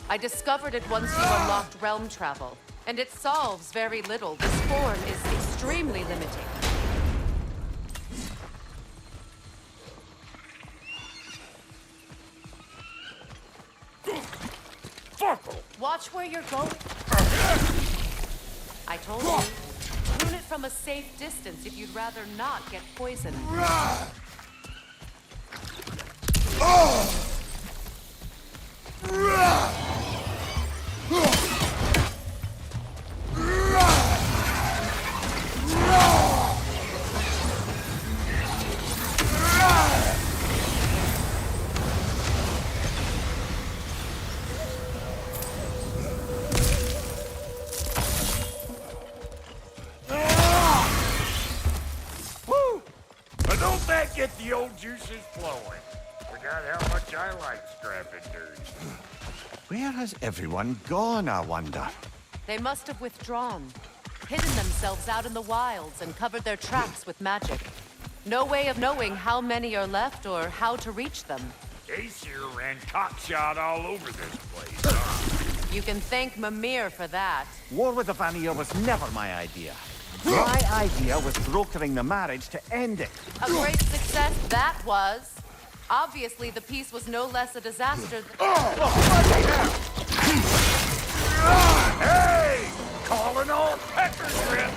I discovered it once you unlocked realm travel. And it solves very little. This form is extremely limiting. Watch where you're going. I told you. Rune it from a safe distance if you'd rather not get poisoned. Get the old juices flowing. Forgot how much I like scrapping dirt. Where has everyone gone, I wonder? They must have withdrawn, hidden themselves out in the wilds and covered their tracks with magic. No way of knowing how many are left or how to reach them. Aesir ran cockshot all over this place, huh? You can thank Mimir for that. War with the Vanir was never my idea. My idea was brokering the marriage to end it. A great success that was. Obviously, the peace was no less a disaster than... Hey! Calling all pecker grip!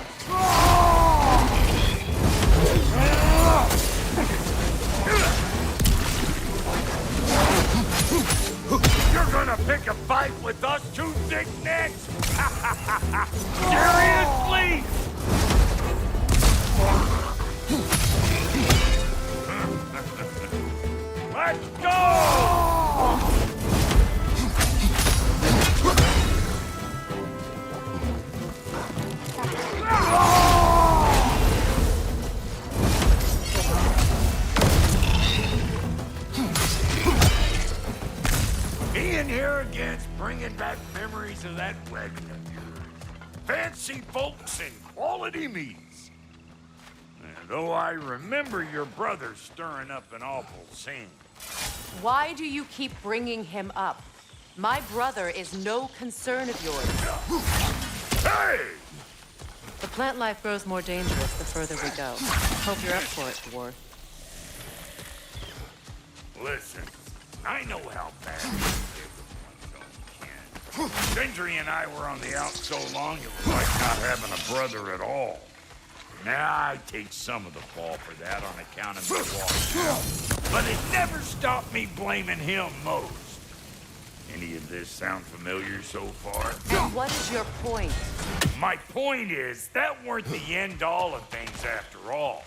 You're gonna pick a fight with us two thick necks? Seriously? Let's go! in here against bringing back memories of that wedding of yours. Fancy folks and quality meats. And though I remember your brother stirring up an awful scene. Why do you keep bringing him up? My brother is no concern of yours. Hey! The plant life grows more dangerous the further we go. Hope you're up for it, dwarf. Listen, I know how bad it is when one don't can. Sindri and I were on the out so long it was like not having a brother at all. Now I take some of the fall for that on account of me walking out. But it never stopped me blaming him most. Any of this sound familiar so far? And what is your point? My point is, that weren't the end-all of things after all.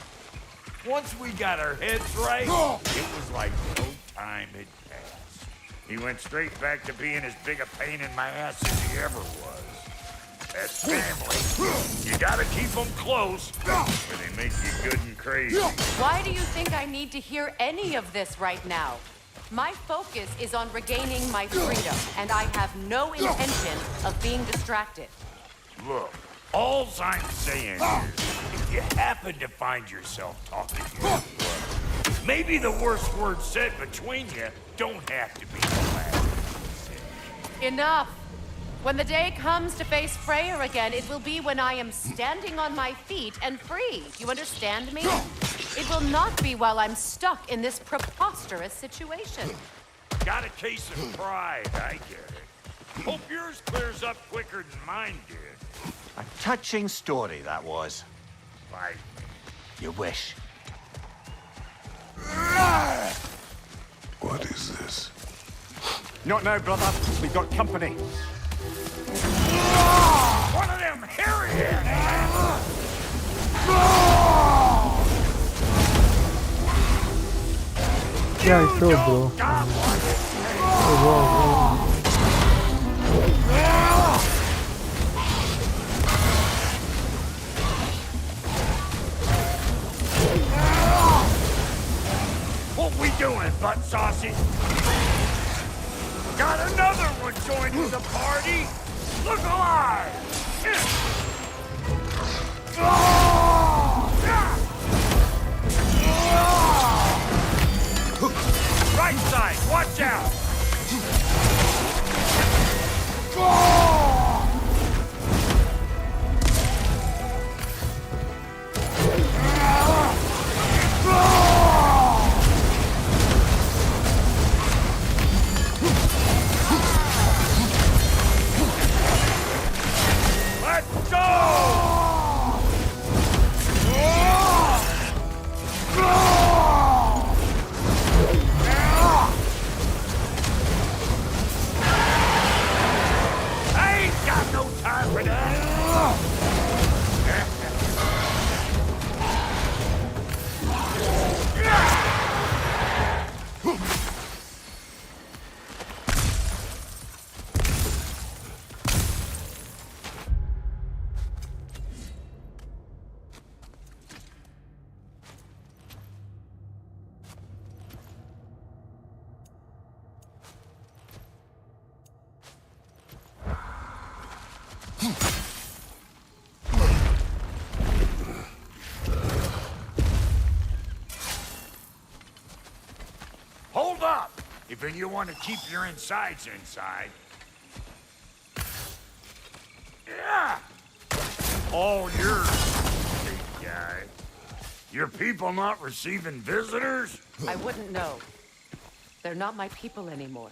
Once we got our heads right, it was like no time had passed. He went straight back to being as big a pain in my ass as he ever was. As family, you gotta keep them close, or they make you good and crazy. Why do you think I need to hear any of this right now? My focus is on regaining my freedom, and I have no intention of being distracted. Look, all I'm saying is, if you happen to find yourself talking to your brother, maybe the worst word said between you don't have to be the last. Enough! When the day comes to face Freyr again, it will be when I am standing on my feet and free. You understand me? It will not be while I'm stuck in this preposterous situation. Got a case of pride, I get it. Hope yours clears up quicker than mine did. A touching story, that was. Like, You wish. What is this? Not now, brother. We've got company. one of them hairy Yeah, I saw, bro. Oh, wow, wow. What we doing, butt sausage? Got another one joining the party? Look alive! Right side, watch out! Let's go! I ain't got no time for that! Hold up! If you want to keep your insides inside. Yeah! All yours, big guy. Your people not receiving visitors? I wouldn't know. They're not my people anymore.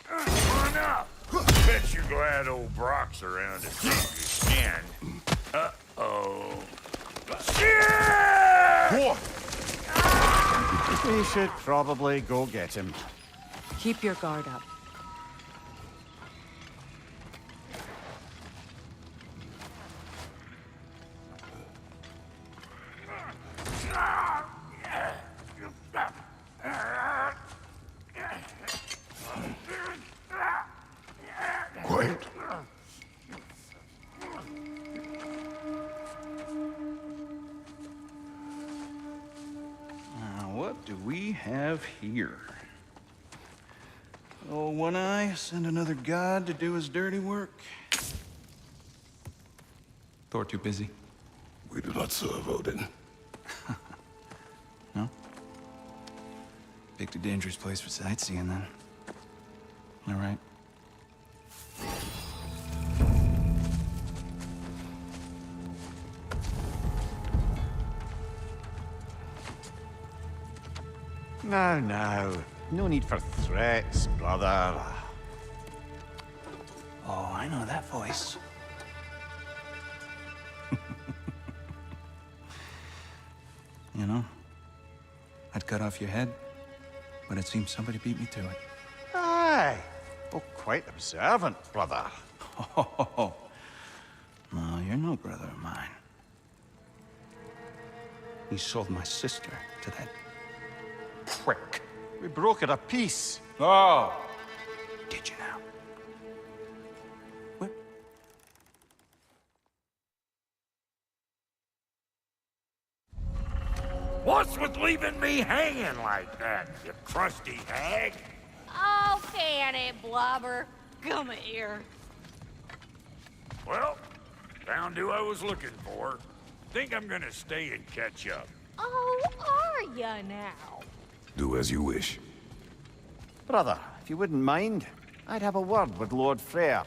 Run up! Bet you're glad old Brock's around to save your skin. Uh-oh. Shit! What? We should probably go get him. Keep your guard up. Quiet. What do we have here? Oh, One Eye, send another god to do his dirty work. Thor too busy? We do not serve Odin. No? Picked a dangerous place for sightseeing, then. All right. Now. No need for threats, brother. Oh, I know that voice. You know, I'd cut off your head, but it seems somebody beat me to it. Aye. Oh, quite observant, brother. Oh, no, you're no brother of mine. You sold my sister to that prick. We broke it a piece. Oh! Did you now? What? What's with leaving me hanging like that, you crusty hag? Oh, can it, Blubber? Come here. Well, found who I was looking for. Think I'm gonna stay and catch up. Oh, are ya now? Do as you wish. Brother, if you wouldn't mind, I'd have a word with Lord Freyr.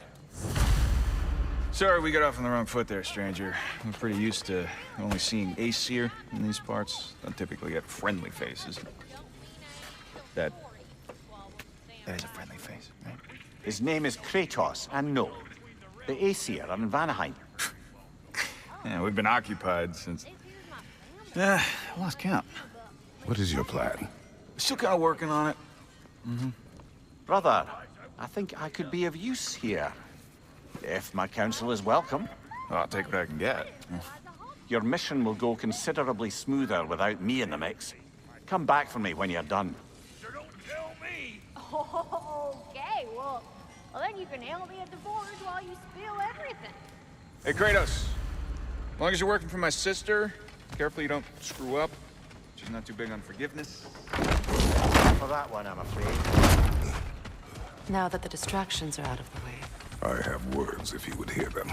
Sorry we got off on the wrong foot there, stranger. I'm pretty used to only seeing Aesir in these parts. Don't typically get friendly faces. That is a friendly face, right? His name is Kratos, and no, the Aesir are in Vanaheim. Yeah, we've been occupied since... I lost count. What is your plan? Still kind of working on it. Brother, I think I could be of use here. If my counsel is welcome. Well, I'll take what I can get. Your mission will go considerably smoother without me in the mix. Come back for me when you're done. Okay, well, then you can help me at the forge while you spill everything. Hey, Kratos. As long as you're working for my sister, careful you don't screw up. She's not too big on forgiveness. For that one, I'm afraid. Now that the distractions are out of the way. I have words if you would hear them.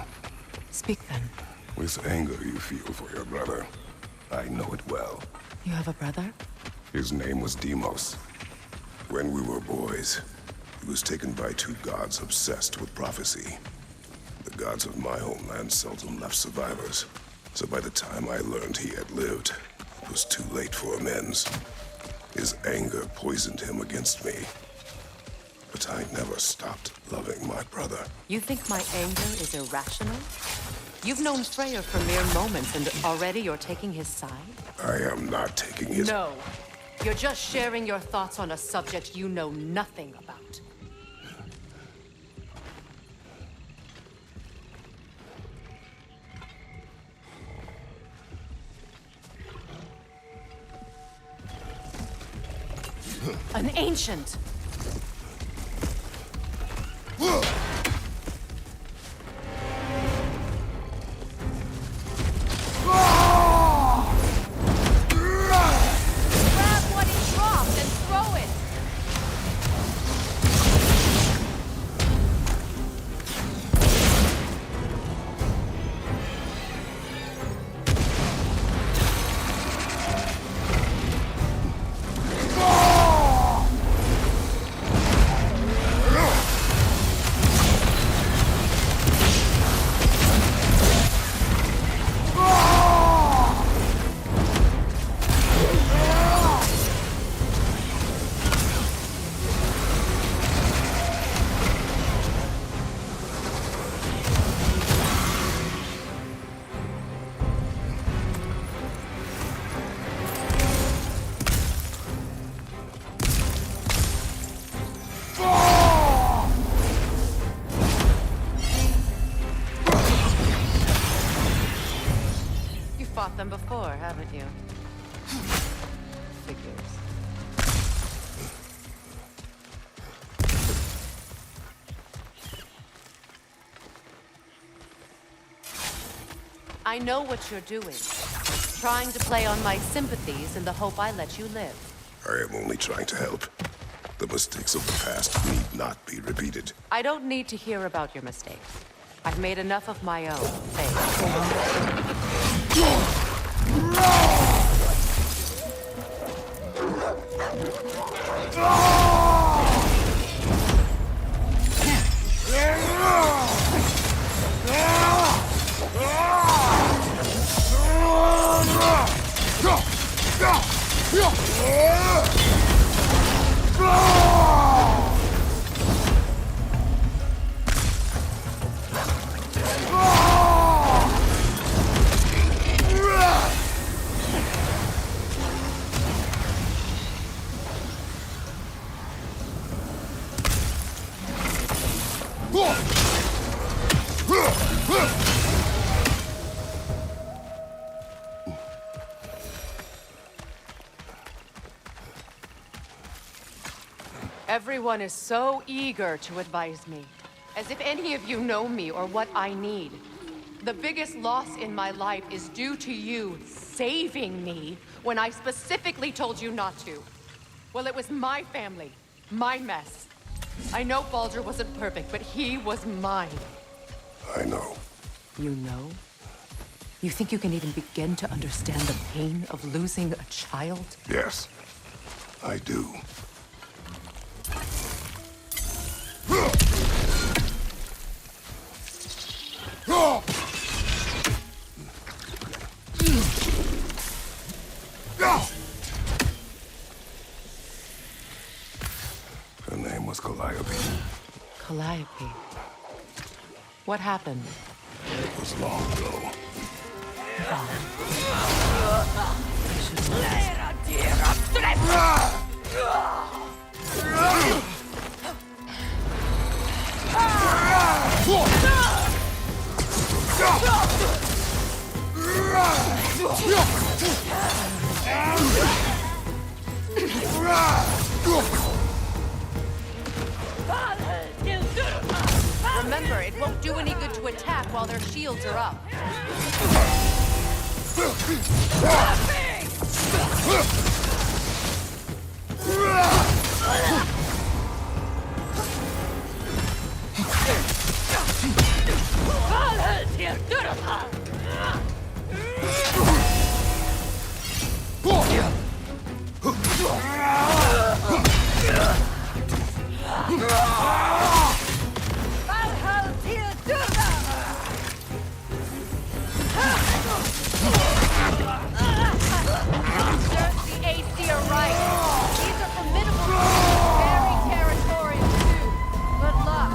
Speak then. With anger you feel for your brother. I know it well. You have a brother? His name was Deimos. When we were boys, he was taken by two gods obsessed with prophecy. The gods of my homeland seldom left survivors. So by the time I learned he had lived, it was too late for amends. His anger poisoned him against me. But I never stopped loving my brother. You think my anger is irrational? You've known Freyr for mere moments and already you're taking his side? I am not taking his... No. You're just sharing your thoughts on a subject you know nothing about. An ancient! Grab what he dropped and throw it. Fought them before, haven't you? Figures. I know what you're doing. Trying to play on my sympathies in the hope I let you live. I am only trying to help. The mistakes of the past need not be repeated. I don't need to hear about your mistakes. I've made enough of my own. Faith. Everyone is so eager to advise me, as if any of you know me or what I need. The biggest loss in my life is due to you saving me when I specifically told you not to. Well, it was my family, my mess. I know Baldur wasn't perfect, but he was mine. I know. You know? You think you can even begin to understand the pain of losing a child? Yes, I do. Her name was Calliope. Calliope. What happened? It was long ago. Remember, it won't do any good to attack while their shields are up. The AC are right. These are formidable, very territorial too. Good luck.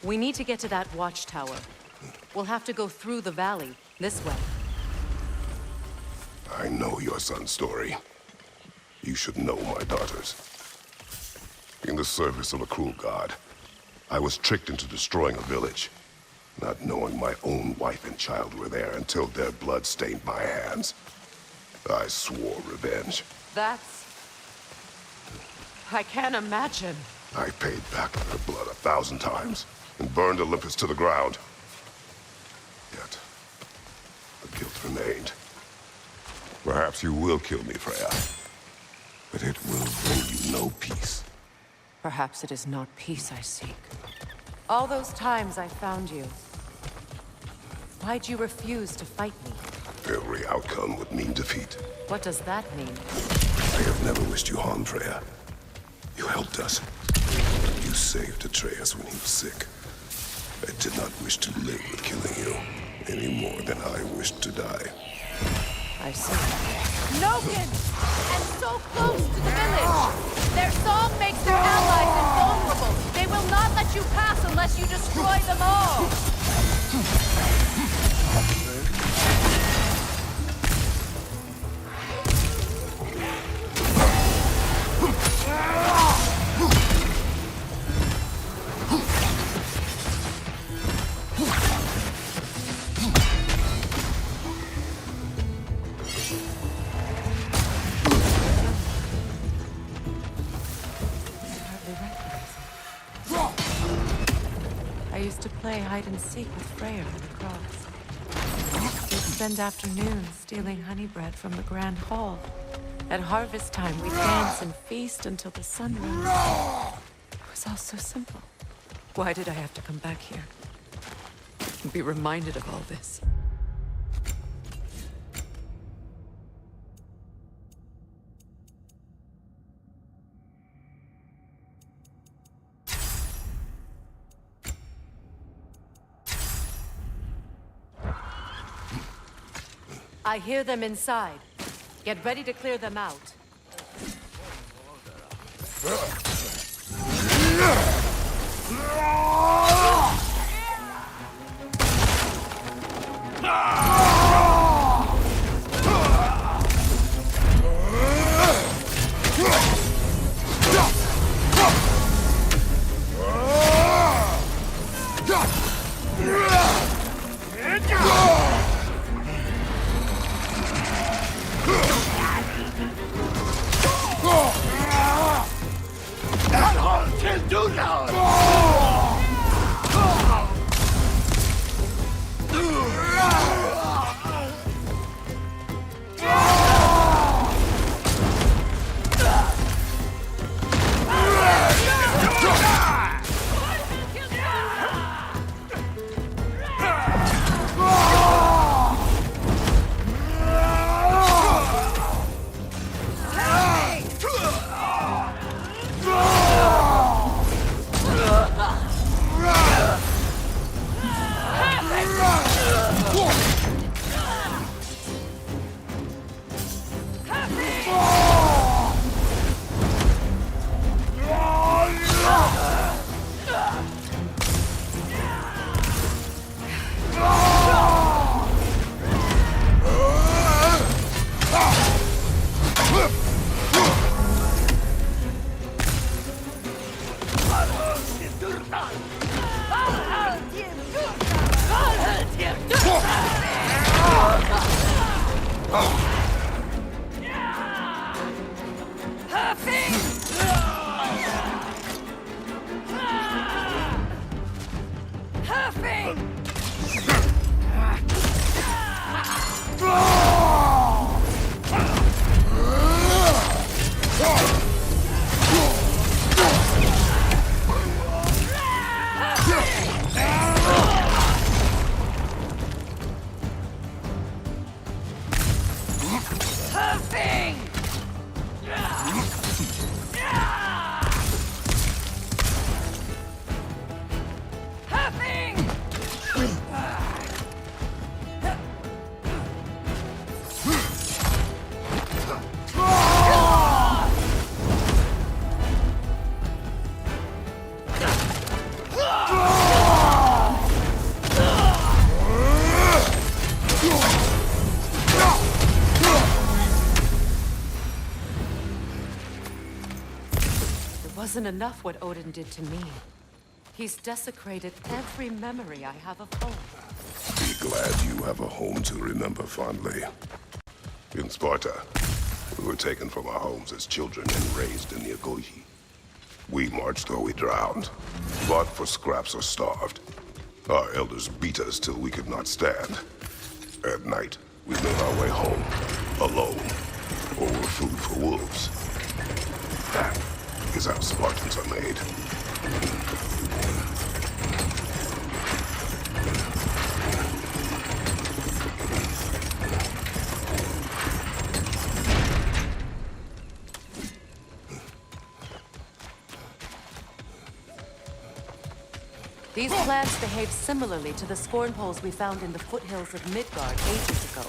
We need to get to that watchtower. We'll have to go through the valley, this way. I know your son's story. You should know my daughter's. In the service of a cruel god, I was tricked into destroying a village, not knowing my own wife and child were there until their blood stained my hands. I swore revenge. I can't imagine. I paid back their blood 1,000 times and burned Olympus to the ground. Yet, the guilt remained. Perhaps you will kill me, Freyja, but it will bring you no peace. Perhaps it is not peace I seek. All those times I found you. Why'd you refuse to fight me? Every outcome would mean defeat. What does that mean? I have never wished you harm, Freyja. helped us. You saved Atreus when he was sick. I did not wish to live with killing you, any more than I wished to die. I see. Nogan! And so close to the village! Their song makes their allies invulnerable. They will not let you pass unless you destroy them all! I used to play hide and seek with Freyr in the cross. We'd spend afternoons stealing honey bread from the Grand Hall. At harvest time, we'd dance and feast until the sun rose. It was all so simple. Why did I have to come back here and be reminded of all this? I hear them inside. Get ready to clear them out. Wasn't enough what Odin did to me. He's desecrated every memory I have of home. Be glad you have a home to remember fondly. In Sparta, we were taken from our homes as children and raised in the Agogi. We marched or we drowned, fought for scraps or starved. Our elders beat us till we could not stand. At night, we made our way home, alone, or were food for wolves. That is how Spartans are made. These plants behave similarly to the scorn poles we found in the foothills of Midgard ages ago.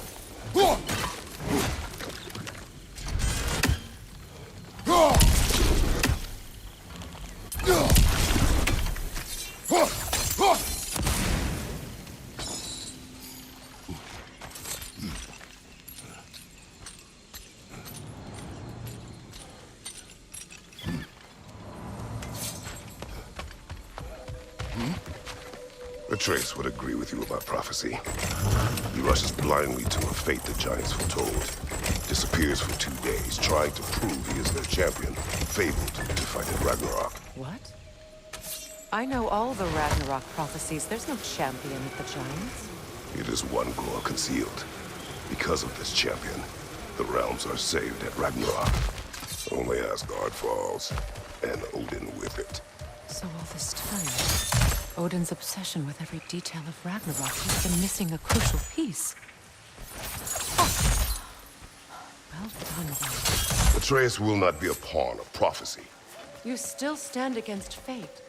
Atreus would agree with you about prophecy. He rushes blindly to a fate the giants foretold. Disappears for 2 days, trying to prove he is their champion, fabled to fight in Ragnarok. What? I know all the Ragnarok prophecies. There's no champion of the giants. It is one glow concealed. Because of this champion, the realms are saved at Ragnarok. Only Asgard falls, and Odin with it. So all this time, Odin's obsession with every detail of Ragnarok, he's been missing a crucial piece. Well done, then. Atreus will not be a pawn of prophecy. You still stand against fate,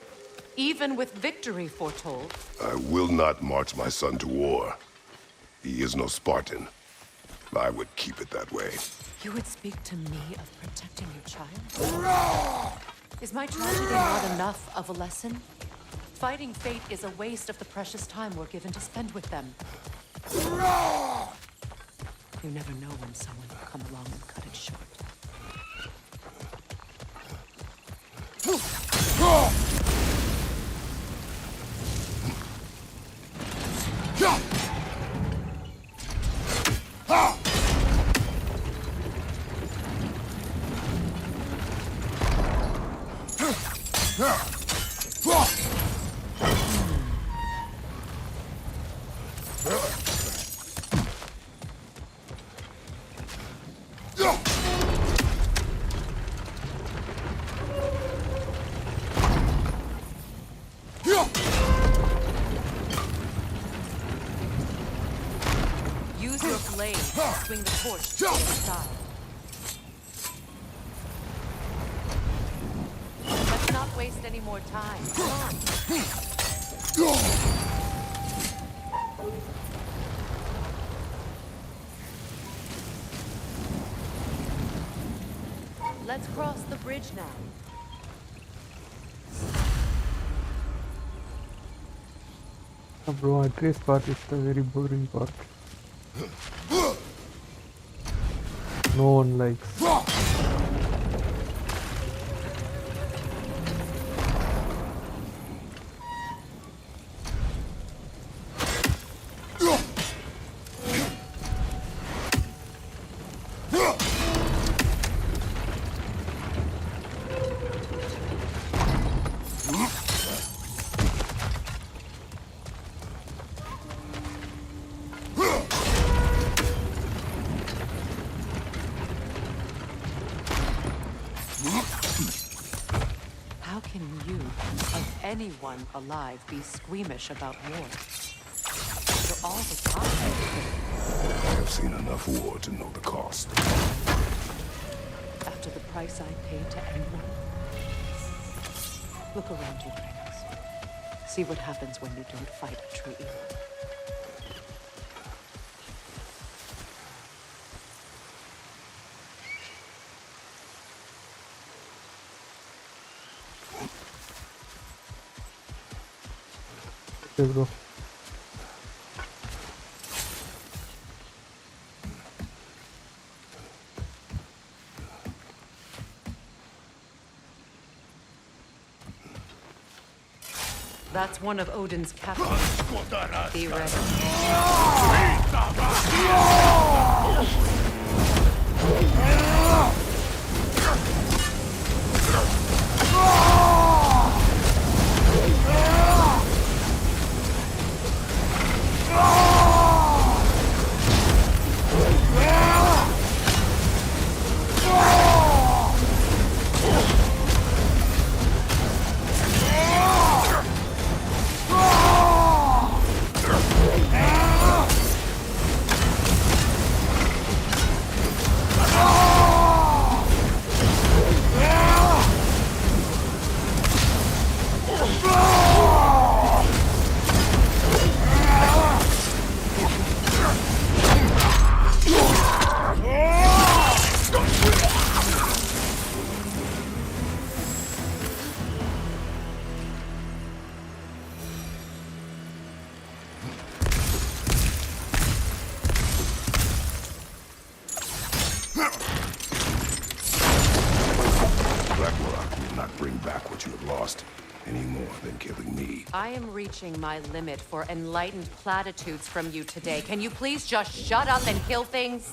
even with victory foretold. I will not march my son to war. He is no Spartan. I would keep it that way. You would speak to me of protecting your child? Is my tragedy not enough of a lesson? Fighting fate is a waste of the precious time we're given to spend with them. You never know when someone will come along and cut it short. Use your blade to swing the torch to the other side. Let's not waste any more time. Come on. Let's cross the bridge now. Bro, Atreus part is the very boring part. No one likes. How can you, of anyone alive, be squeamish about war? After all the time. I have seen enough war to know the cost. After the price I paid to end one? Look around you, Kratos. See what happens when you don't fight a true evil. Okay, bro. That's one of Odin's captains. Be ready. not bring back what you have lost, any more than killing me. I am reaching my limit for enlightened platitudes from you today. Can you please just shut up and kill things?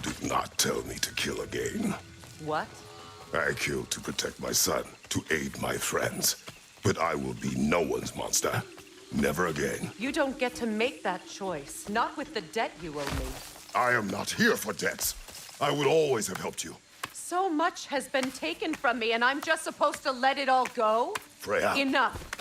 Do not tell me to kill again. What? I killed to protect my son, to aid my friends. But I will be no one's monster. Never again. You don't get to make that choice. Not with the debt you owe me. I am not here for debts. I would always have helped you. So much has been taken from me, and I'm just supposed to let it all go? Freyja. Enough.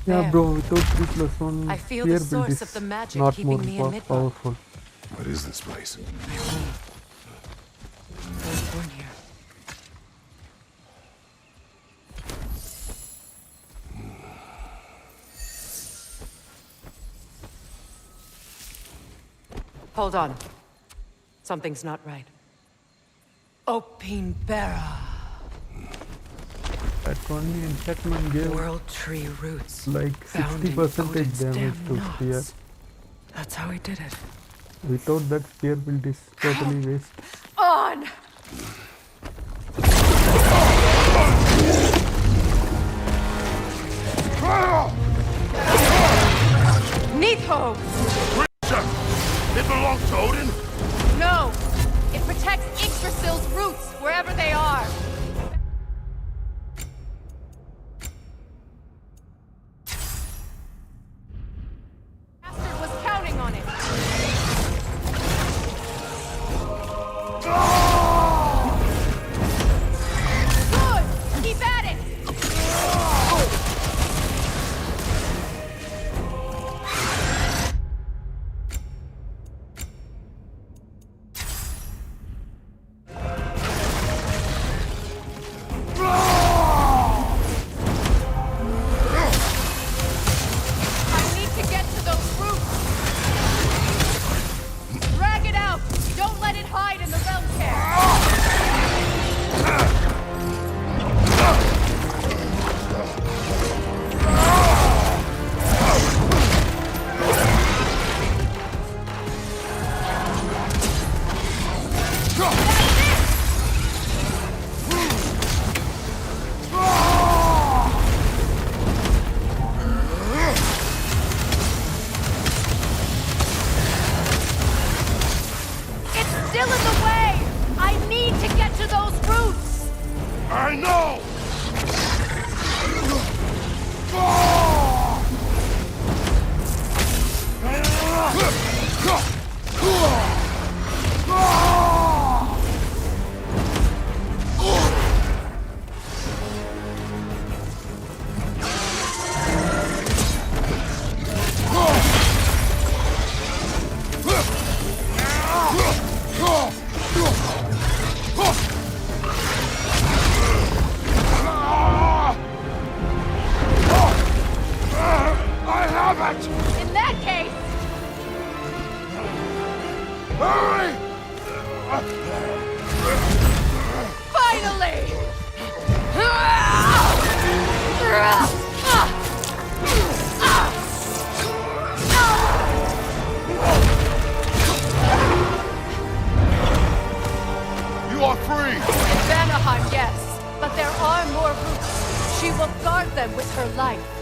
Yeah, bro, without 3+1, I feel fear the build source is of the magic not keeping more me in Midgard. powerful. What is this place? I was born here. Hold on. Something's not right. Opinbera. That only enchantment gave World tree roots. like found in 60% Odin's damage damn to spear. knots. That's how he did it. Without that, spear build is totally waste. On! Neathog! It belongs to Odin? No! It protects Yggdrasil's roots, wherever they are. Bastard was counting on it. Good! Keep at it! I need to get to those roots. Drag it out. Don't let it hide in the realm care. It's still in the way. I need to get to those roots. I know! I have it! In that case, Hurry! finally! You are free! In Vanaheim, yes, but there are more roots. She will guard them with her life.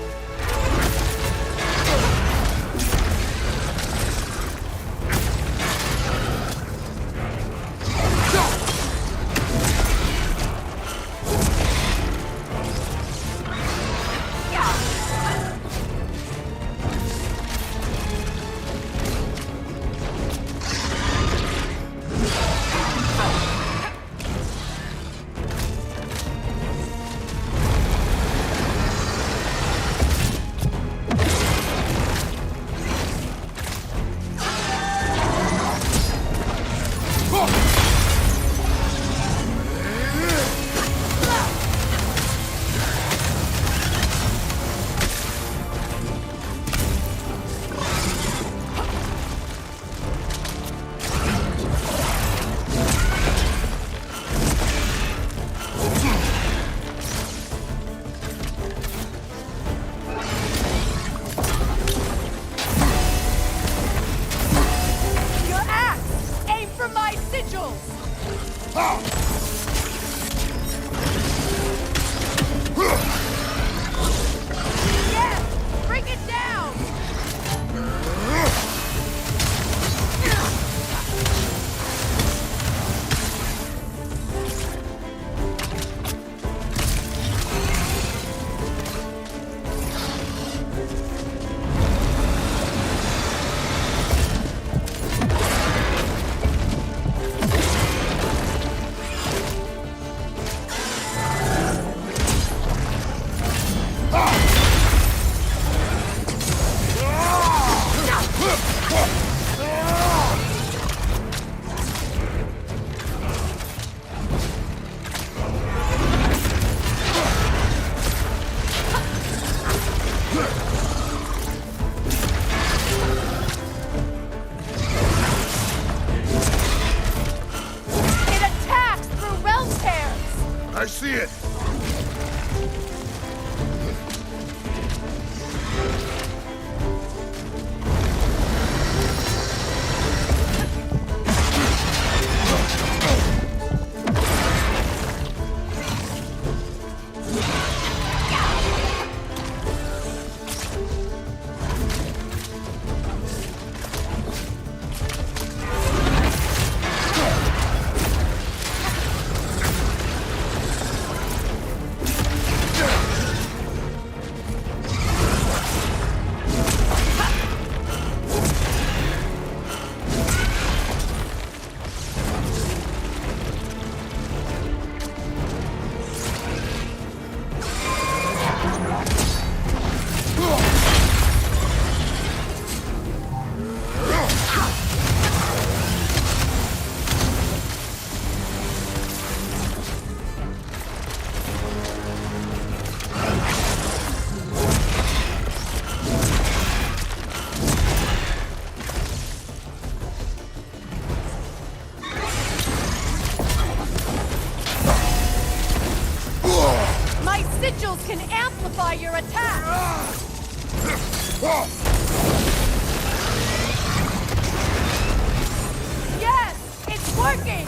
Yes! It's working!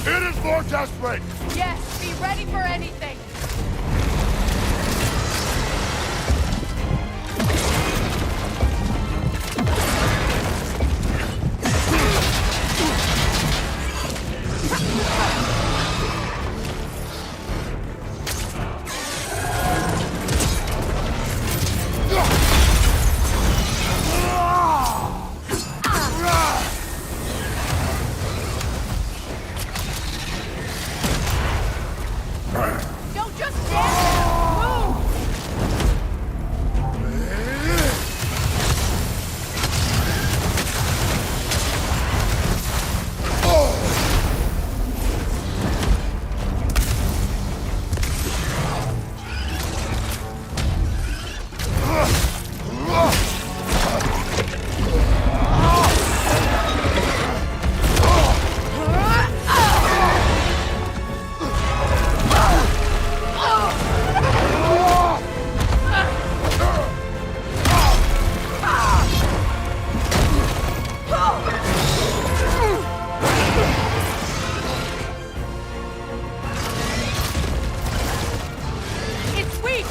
It is more desperate! Yes, be ready for anything! Don't just stand there! Move! It's weak!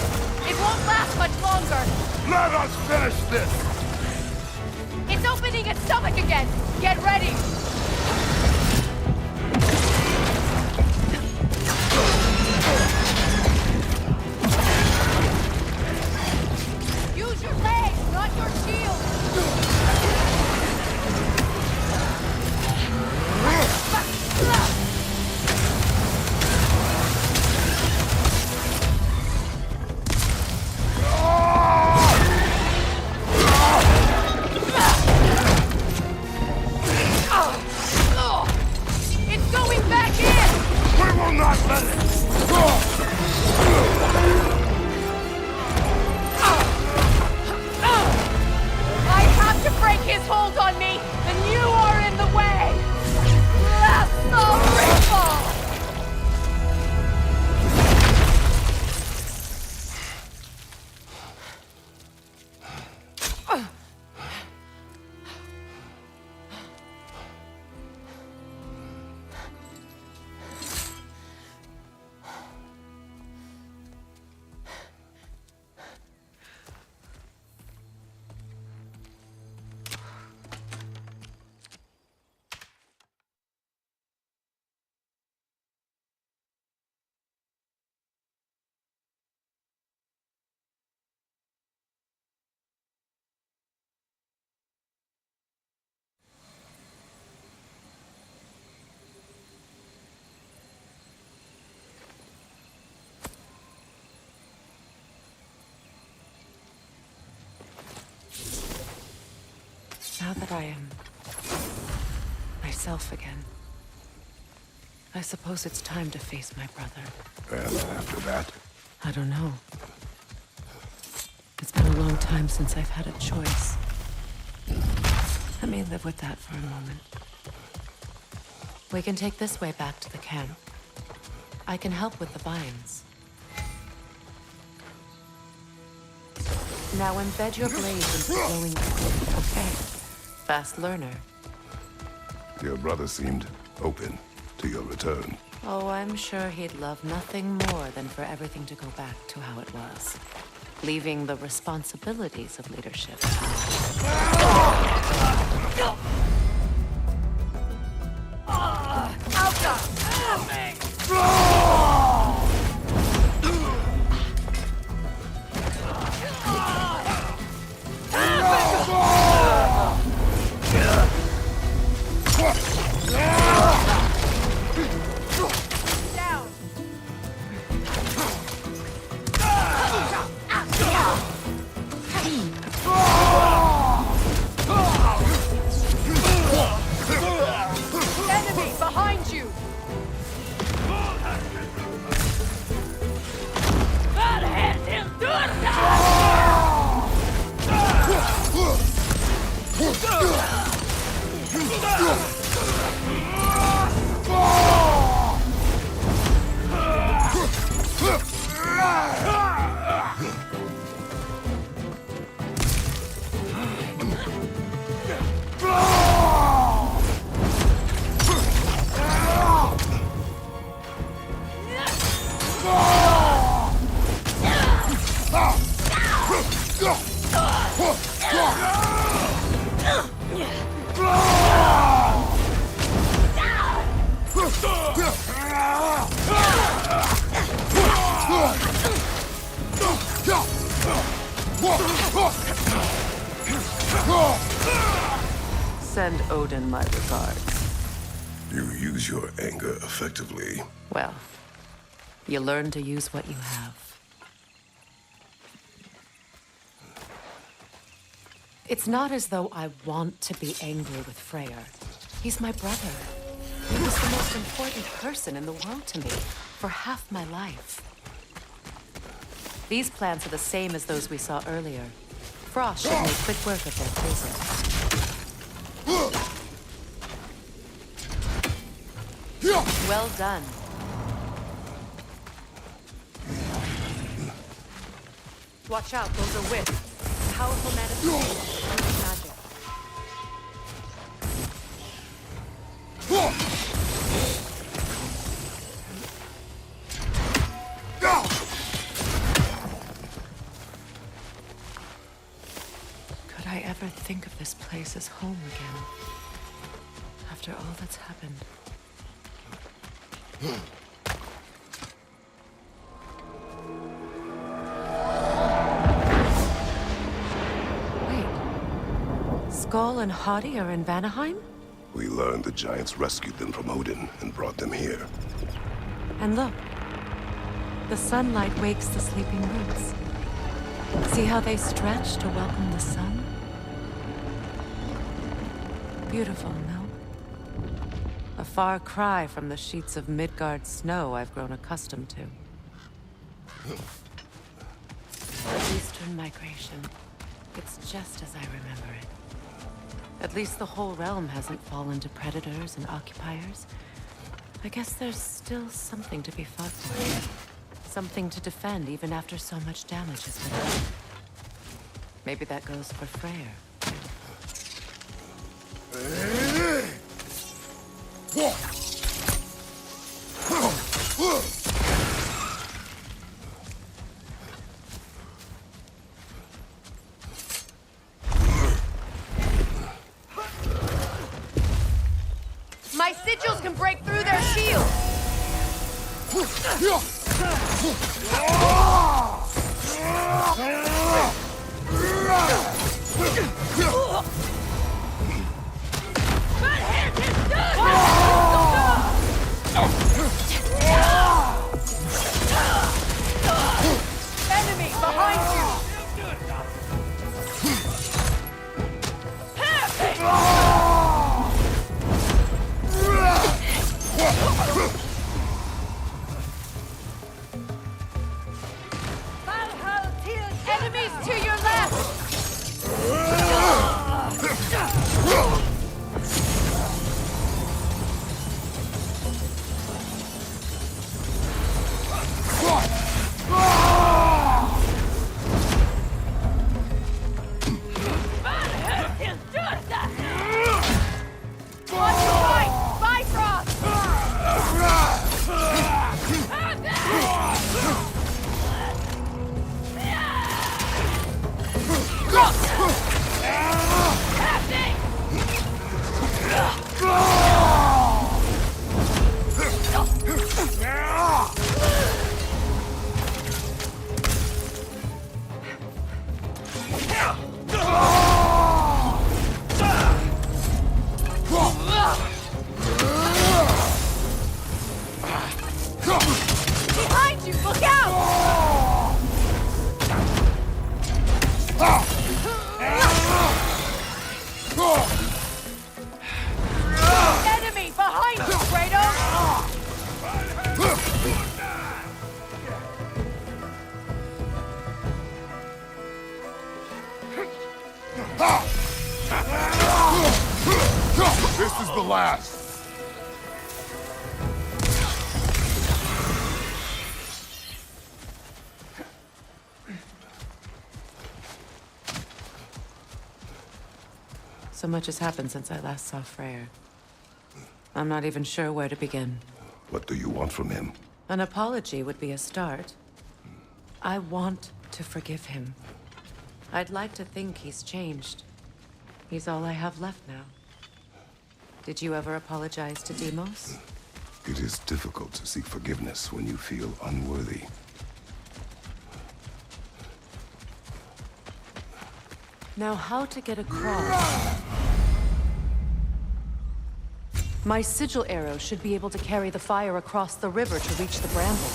It won't last much longer! Let us finish this! It's opening its stomach again! Get ready! Use your legs, not your shield! It's going back in! We will not let it! I have to break his hold on me, and you are in the way! That's the ripple! Now that I am myself again, I suppose it's time to face my brother. And after that? I don't know. It's been a long time since I've had a choice. Let me live with that for a moment. We can take this way back to the camp. I can help with the vines. Now embed your blades into glowing liquid. Okay. Fast learner. Your brother seemed open to your return. Oh, I'm sure he'd love nothing more than for everything to go back to how it was. Leaving the responsibilities of leadership. Enemy behind you! Send Odin my regards. You use your anger effectively. Well, you learn to use what you have. It's not as though I want to be angry with Freyr. He's my brother. He was the most important person in the world to me for half my life. These plans are the same as those we saw earlier. Frost should make quick work of their prison. Well done. Watch out, those are wisps. Powerful manifestation. Magic. Could I ever think of this place as home again? After all that's happened. Skull and Hati are in Vanaheim? We learned the giants rescued them from Odin and brought them here. And look. The sunlight wakes the sleeping roots. See how they stretch to welcome the sun? Beautiful, no? A far cry from the sheets of Midgard snow I've grown accustomed to. The eastern migration. It's just as I remember it. At least the whole realm hasn't fallen to predators and occupiers. I guess there's still something to be fought for. Something to defend even after so much damage has been done. Maybe that goes for Freyr. My sigils can break through their shield! Enemy behind you! Enemies to your left! Behind you, look out! Enemy behind you, Kratos! This is the last. So much has happened since I last saw Freyr. I'm not even sure where to begin. What do you want from him? An apology would be a start. I want to forgive him. I'd like to think he's changed. He's all I have left now. Did you ever apologize to Deimos? It is difficult to seek forgiveness when you feel unworthy. Now, how to get across? My sigil arrow should be able to carry the fire across the river to reach the bramble.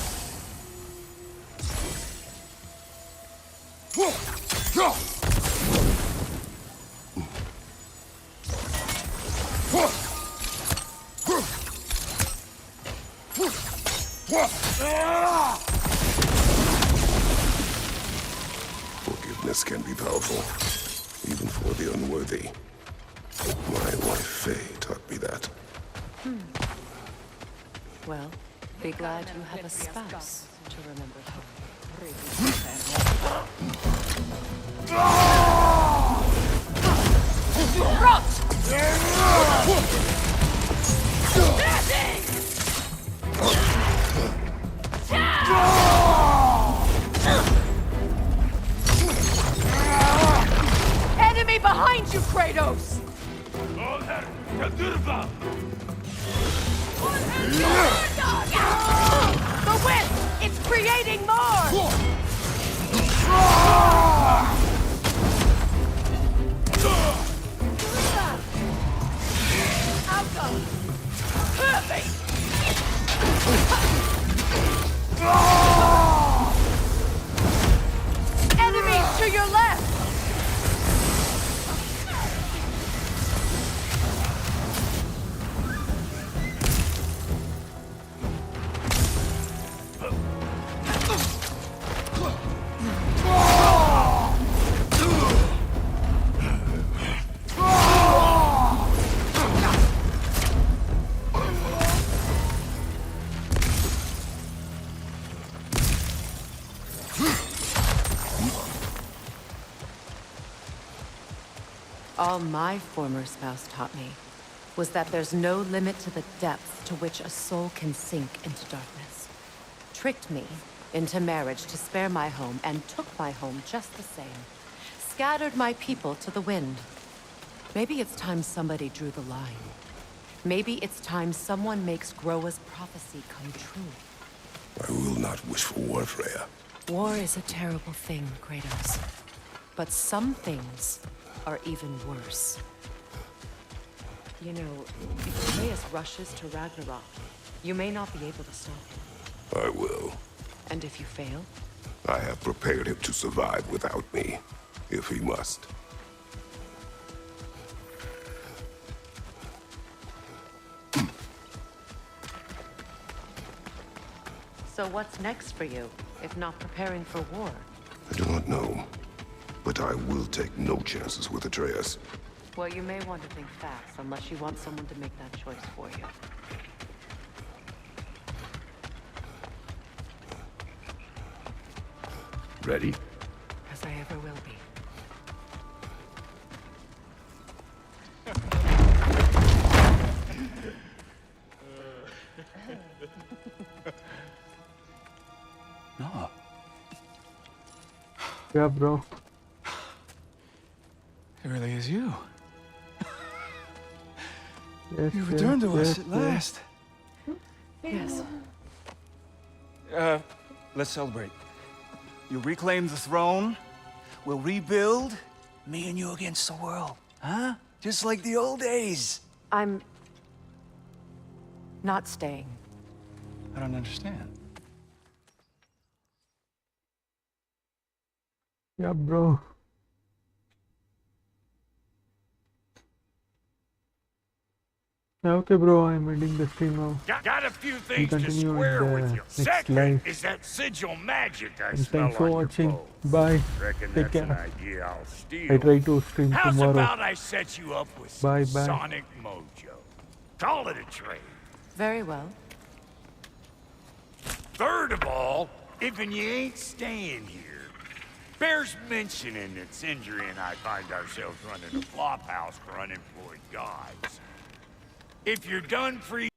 Forgiveness can be powerful, even for the unworthy. My wife Faye taught me that. Well, be glad you have a spouse to remember home. Enemy behind you, Kratos! The wind! It's creating more! Outcome! Perfect! Enemies to your left! All my former spouse taught me was that there's no limit to the depth to which a soul can sink into darkness. Tricked me into marriage to spare my home and took my home just the same. Scattered my people to the wind. Maybe it's time somebody drew the line. Maybe it's time someone makes Groa's prophecy come true. I will not wish for war, Freyja. War is a terrible thing, Kratos. But some things are even worse. You know, if Atreus rushes to Ragnarok, you may not be able to stop him. I will. And if you fail? I have prepared him to survive without me, if he must. So what's next for you, if not preparing for war? I do not know, but I will take no chances with Atreus. Well, you may want to think fast, unless you want someone to make that choice for you. Ready? As I ever will be. No. Yeah, bro. It really is you. Yes, You returned to us at yes. last. Yes. Let's celebrate. You reclaim the throne. We'll rebuild. Me and you against the world. Huh? Just like the old days. I'm not staying. I don't understand. Yeah, bro. Yeah, okay, bro. I'm ending the stream now. Got a few We'll things to continue in square the with you. next Second live. is that sigil magic I And smell thanks for on your watching. bow. Bye. Reckon Take that's an care. idea I'll steal. I try to stream How's tomorrow. about I set you up with some Bye, bye. sonic mojo? Call it a trade. Very well. Third of all, if you ain't staying here, bears mentioning that Sindri and I find ourselves running a flop house for unemployed gods. If you're done free